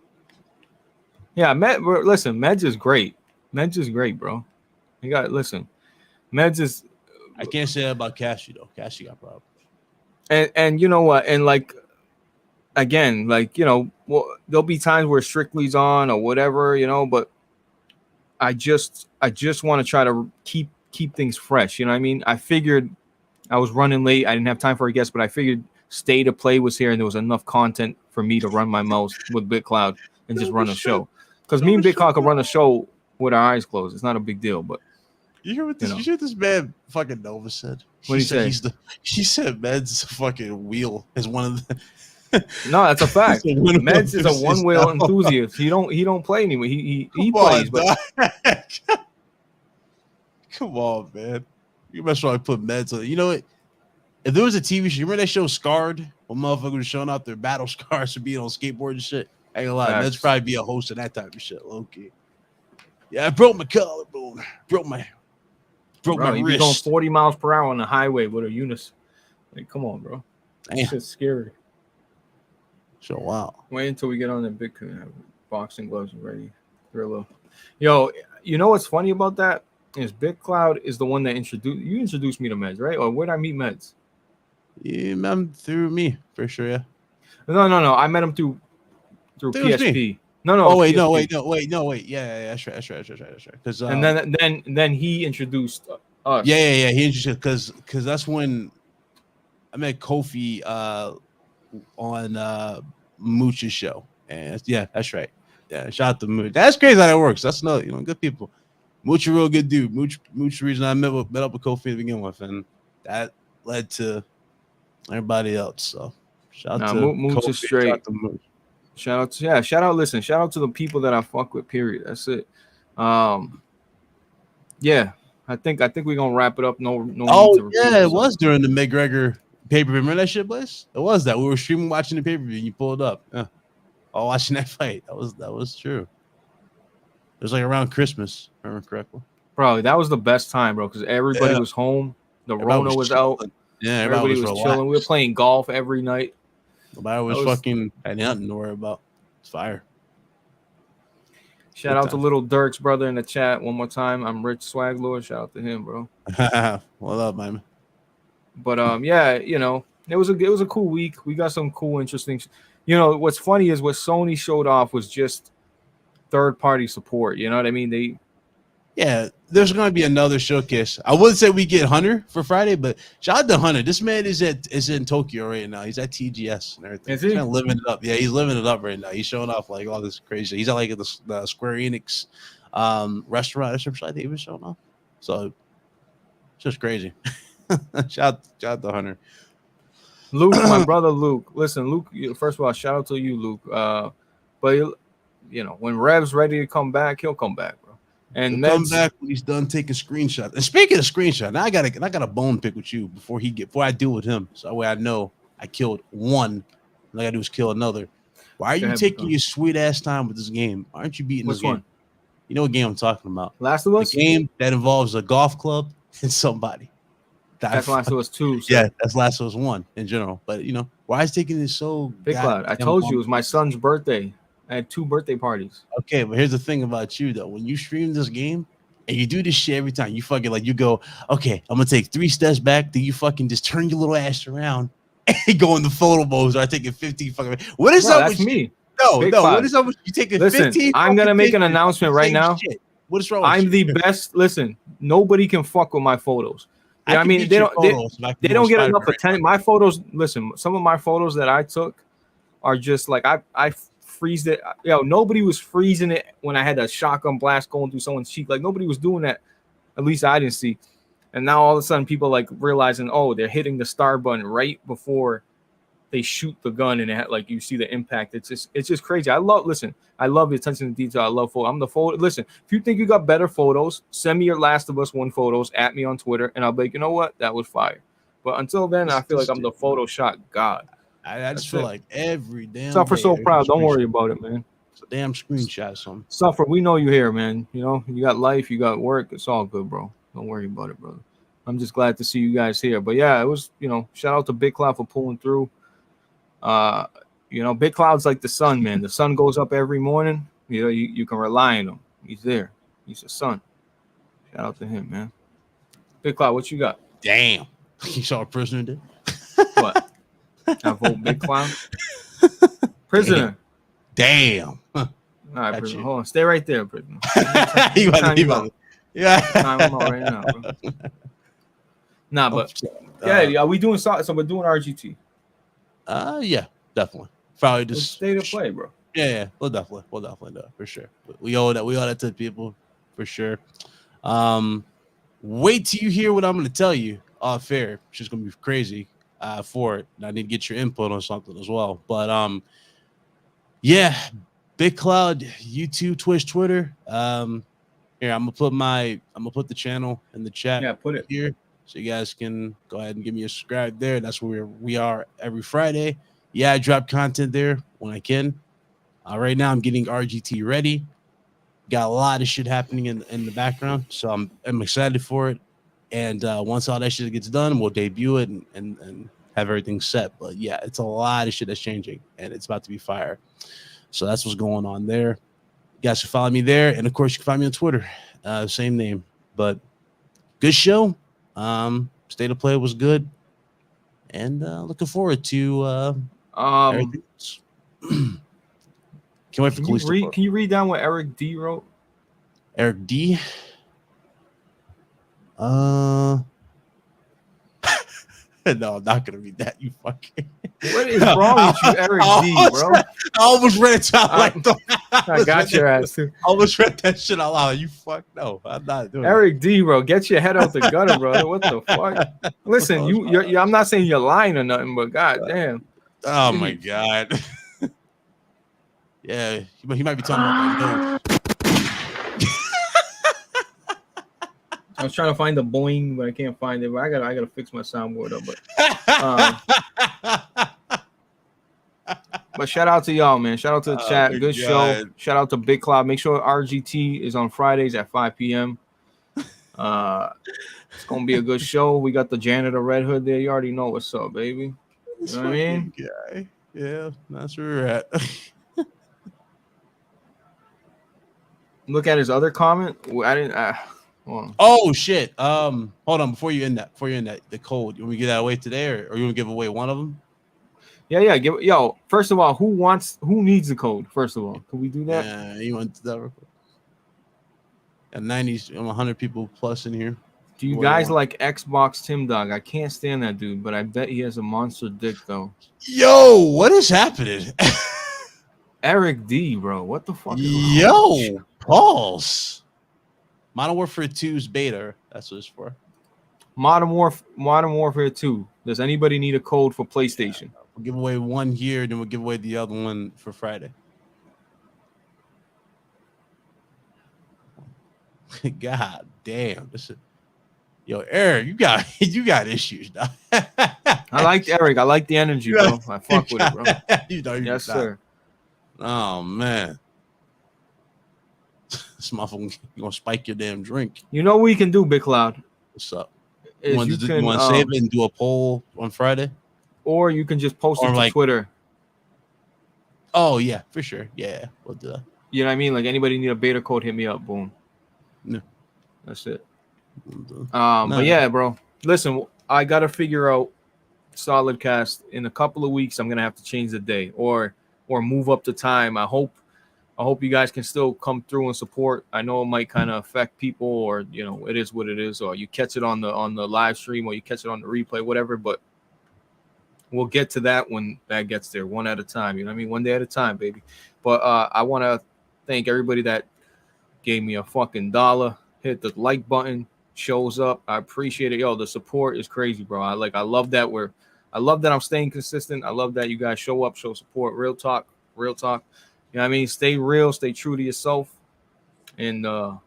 Yeah, listen, Meds is great. Meds is great, bro. Meds is. I can't say that about Cashy though. Cashy got problems. And you know what? And again, there'll be times where Strictly's on or whatever, but. I just want to try to keep things fresh. You know what I mean? I figured I was running late. I didn't have time for a guest, but I figured State of Play was here and there was enough content for me to run my mouth with BitCloud and just run a show. Because me and BitCloud can run a show with our eyes closed. It's not a big deal, but you hear what this man fucking Nova said? What did he say? He said Meds fucking wheel is one of the. No, that's a fact. Meds is a one-wheel enthusiast. He don't play anymore. He plays, but come on, man. You must probably put Meds on. You know what? If there was a TV show, you remember that show Scarred? When motherfuckers were showing out their battle scars for being on skateboard and shit. I ain't gonna lie, Meds probably be a host of that type of shit, low key. Yeah, I broke my collarbone. Broke my wrist. Be going 40 miles per hour on the highway with a Unis. Like, come on, bro. That shit's scary. So wow. Wait until we get on the big boxing gloves ready. Thriller. Yo, you know what's funny about that? Is BitCloud is the one that introduced me to Meds, right? Or where'd I meet Meds? You met him through me, for sure, yeah. No. I met him through PSP. No. Oh wait, PSP. no, wait. Yeah, that's right. Because and then he introduced us. Yeah. He introduced because that's when I met Kofi on Mooch's show, and yeah, that's right. Yeah, shout out to Mooch. That's crazy how that works. That's good people. Mooch a real good dude. Mooch the reason I met up with Kofi to begin with, and that led to everybody else. So shout out to Mooch Kofi, is straight. shout out to Mooch. Shout out to the people that I fuck with, period. That's it. Yeah, I think we're gonna wrap it up. No need to repeat yeah, it yourself. was during the McGregor pay-per-view. Remember that shit, Blaze? It was that we were streaming watching the pay-per-view and you pulled up. Yeah. All watching that fight. That was true. It was like around Christmas, if I remember correctly. Probably that was the best time, bro, because everybody was home. The Rona was out. Yeah, everybody was chilling. We were playing golf every night. Nobody was fucking had nothing to worry about. It's fire. Shout out to Little Dirk's brother in the chat one more time. I'm Rich Swag Lord. Shout out to him, bro. Well up, man. But yeah, you know, it was a cool week. We got some cool, interesting. You know, what's funny is what Sony showed off was just third-party support. You know what I mean? There's going to be another showcase. I wouldn't say we get Hunter for Friday, but shout out to Hunter. This man is in Tokyo right now. He's at TGS and everything. Is he? He's kind of living it up. Yeah, he's living it up right now. He's showing off like all this crazy. He's at like the Square Enix restaurant or something like that. He was showing off. So it's just crazy. shout out to Hunter. Luke, my brother Luke. Listen, Luke. First of all, shout out to you, Luke. But you know, when Rev's ready to come back, he'll come back, bro. And come back when he's done taking screenshots. And speaking of screenshots, now I got a bone pick with you before I deal with him. So that way I know I killed one. All I gotta do is kill another. Why are you taking your sweet ass time with this game? Why aren't you beating this game? One? You know what game I'm talking about? Last of Us? The game that involves a golf club and somebody. That's Last of Us 2. So. Yeah, that's Last of Us 1 in general. But you know, why is taking this so Big Cloud? I told you it was my son's birthday. I had 2 birthday parties. Okay, but here's the thing about you though. When you stream this game and you do this shit every time, you fucking like you go, okay, I'm gonna take 3 steps back, then you fucking just turn your little ass around and go in the photo modes. Or I take it 50 fucking. What is up with me? No, what is up with you taking 15? I'm gonna make an announcement right now. Shit. What is wrong with I'm the best. Listen, nobody can fuck with my photos. You know I mean, they don't get enough attention. My photos, listen, some of my photos that I took are just like I freeze it. Nobody was freezing it when I had a shotgun blast going through someone's cheek. Like nobody was doing that. At least I didn't see. And now all of a sudden people like realizing, oh, they're hitting the start button right before they shoot the gun, and like you see the impact. It's just crazy. I love the attention to detail. I love photo. I'm the photo. Listen, if you think you got better photos, send me your Last of Us 1 photos at me on Twitter, and I'll be like, you know what, that was fire. But until then, I feel like I'm the Photoshop god. I just feel like every damn Suffer so proud. Don't worry about it, man. It's a damn screenshot. Something. Suffer. We know you here, man. You know, you got life, you got work. It's all good, bro. Don't worry about it, brother. I'm just glad to see you guys here. But yeah, it was, shout out to Big Cloud for pulling through. Big Cloud's like the sun, man. The sun goes up every morning. You can rely on him. He's there. He's the sun. Shout out to him, man. Big Cloud, what you got? Damn. You saw a prisoner did? What? I vote Big Cloud. Prisoner. Damn. All right, prisoner. Hold on. Stay right there, prisoner. Yeah. Time out right now, bro. Nah, but are we doing so we're doing RGT? Yeah, definitely. Probably just state of play, bro. Yeah, we'll definitely do it for sure. We owe that to people for sure. Wait till you hear what I'm going to tell you off air. It's just going to be crazy for it. And I need to get your input on something as well. But yeah, Big Cloud, YouTube, Twitch, Twitter. Here, I'm gonna put the channel in the chat. Yeah, put it here so you guys can go ahead and give me a subscribe there. That's where we are every Friday. Yeah, I drop content there when I can. Right now, I'm getting RGT ready. Got a lot of shit happening in the background, so I'm excited for it. And once all that shit gets done, we'll debut it and have everything set. But yeah, it's a lot of shit that's changing, and it's about to be fire. So that's what's going on there. You guys can follow me there, and of course, you can find me on Twitter, same name. But good show. State of Play was good, and looking forward to everything else. Can't wait for Kalisto. Can you read down what Eric D wrote? Eric D. No, I'm not gonna read that. You fucking. What is wrong with you, Eric D, bro? I almost read it out like I got your ass too. I almost read that shit out loud. You fuck no, I'm not doing Eric D, bro, get your head out the gutter, brother. What the fuck? Listen, you're I'm not saying you're lying or nothing, but goddamn. Oh my god. Yeah, he might be talking about that note. I was trying to find the boing, but I can't find it. But I gotta fix my soundboard up. But shout out to y'all, man. Shout out to the chat. Good show. Shout out to Big Cloud. Make sure RGT is on Fridays at 5 p.m. It's gonna be a good show. We got the janitor Red Hood there. You already know what's up, baby. You know what I mean? Guy. Yeah, that's where we're at. Look at his other comment. I didn't. Oh shit. Hold on. Before you end that, the code. You want me to give that away today, or you want to give away one of them? Yeah. First of all, who needs the code? First of all, can we do that? Yeah, you want that? Got 100 people plus in here. Do you guys like Xbox Tim Dog? I can't stand that dude, but I bet he has a monster dick though. Yo, what is happening? Eric D, bro. What the fuck? Yo, pause. Modern Warfare 2's beta. That's what it's for. Modern Warfare 2. Does anybody need a code for PlayStation? We'll give away one here, then we'll give away the other one for Friday. God damn. Yo, Eric, you got issues, dog. I like Eric. I like the energy, bro. I fuck with it, bro. Yes, sir. Oh man. This motherfucker gonna spike your damn drink. You know what we can do, Big Cloud? What's up? You want to save it and do a poll on Friday? Or you can just post it to Twitter. Oh, yeah, for sure. Yeah, we'll do that. You know what I mean? Like, anybody need a beta code, hit me up. Boom. No. That's it. But yeah, bro. Listen, I got to figure out SolidCast. In a couple of weeks, I'm going to have to change the day or move up the time. I hope you guys can still come through and support. I know it might kind of affect people, or it is what it is, or you catch it on the live stream, or you catch it on the replay, whatever. But we'll get to that when that gets there, one at a time. You know what I mean? One day at a time, baby. But I want to thank everybody that gave me a fucking $1, hit the like button, shows up. I appreciate it. Yo, the support is crazy, bro. I love that I'm staying consistent. I love that you guys show up, show support. Real talk. You know what I mean? Stay real, stay true to yourself. And I'll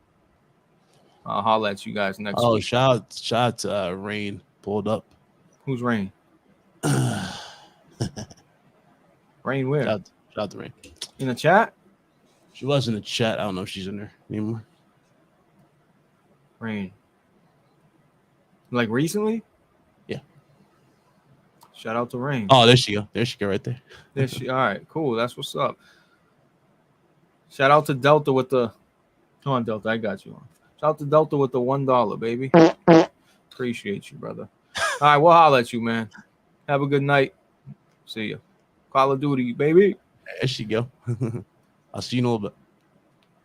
holler at you guys next week. Oh, shout out to Rain pulled up. Who's Rain? Rain where? Shout out to Rain. In the chat? She was in the chat. I don't know if she's in there anymore. Rain. Like recently? Yeah. Shout out to Rain. Oh, there she go. There she go right there. All right, cool. That's what's up. Shout out to Delta with the... Come on, Delta. I got you on. Shout out to Delta with the $1, baby. Appreciate you, brother. All right, we'll holler at you, man. Have a good night. See ya. Call of Duty, baby. There she go. I'll see you in a little bit.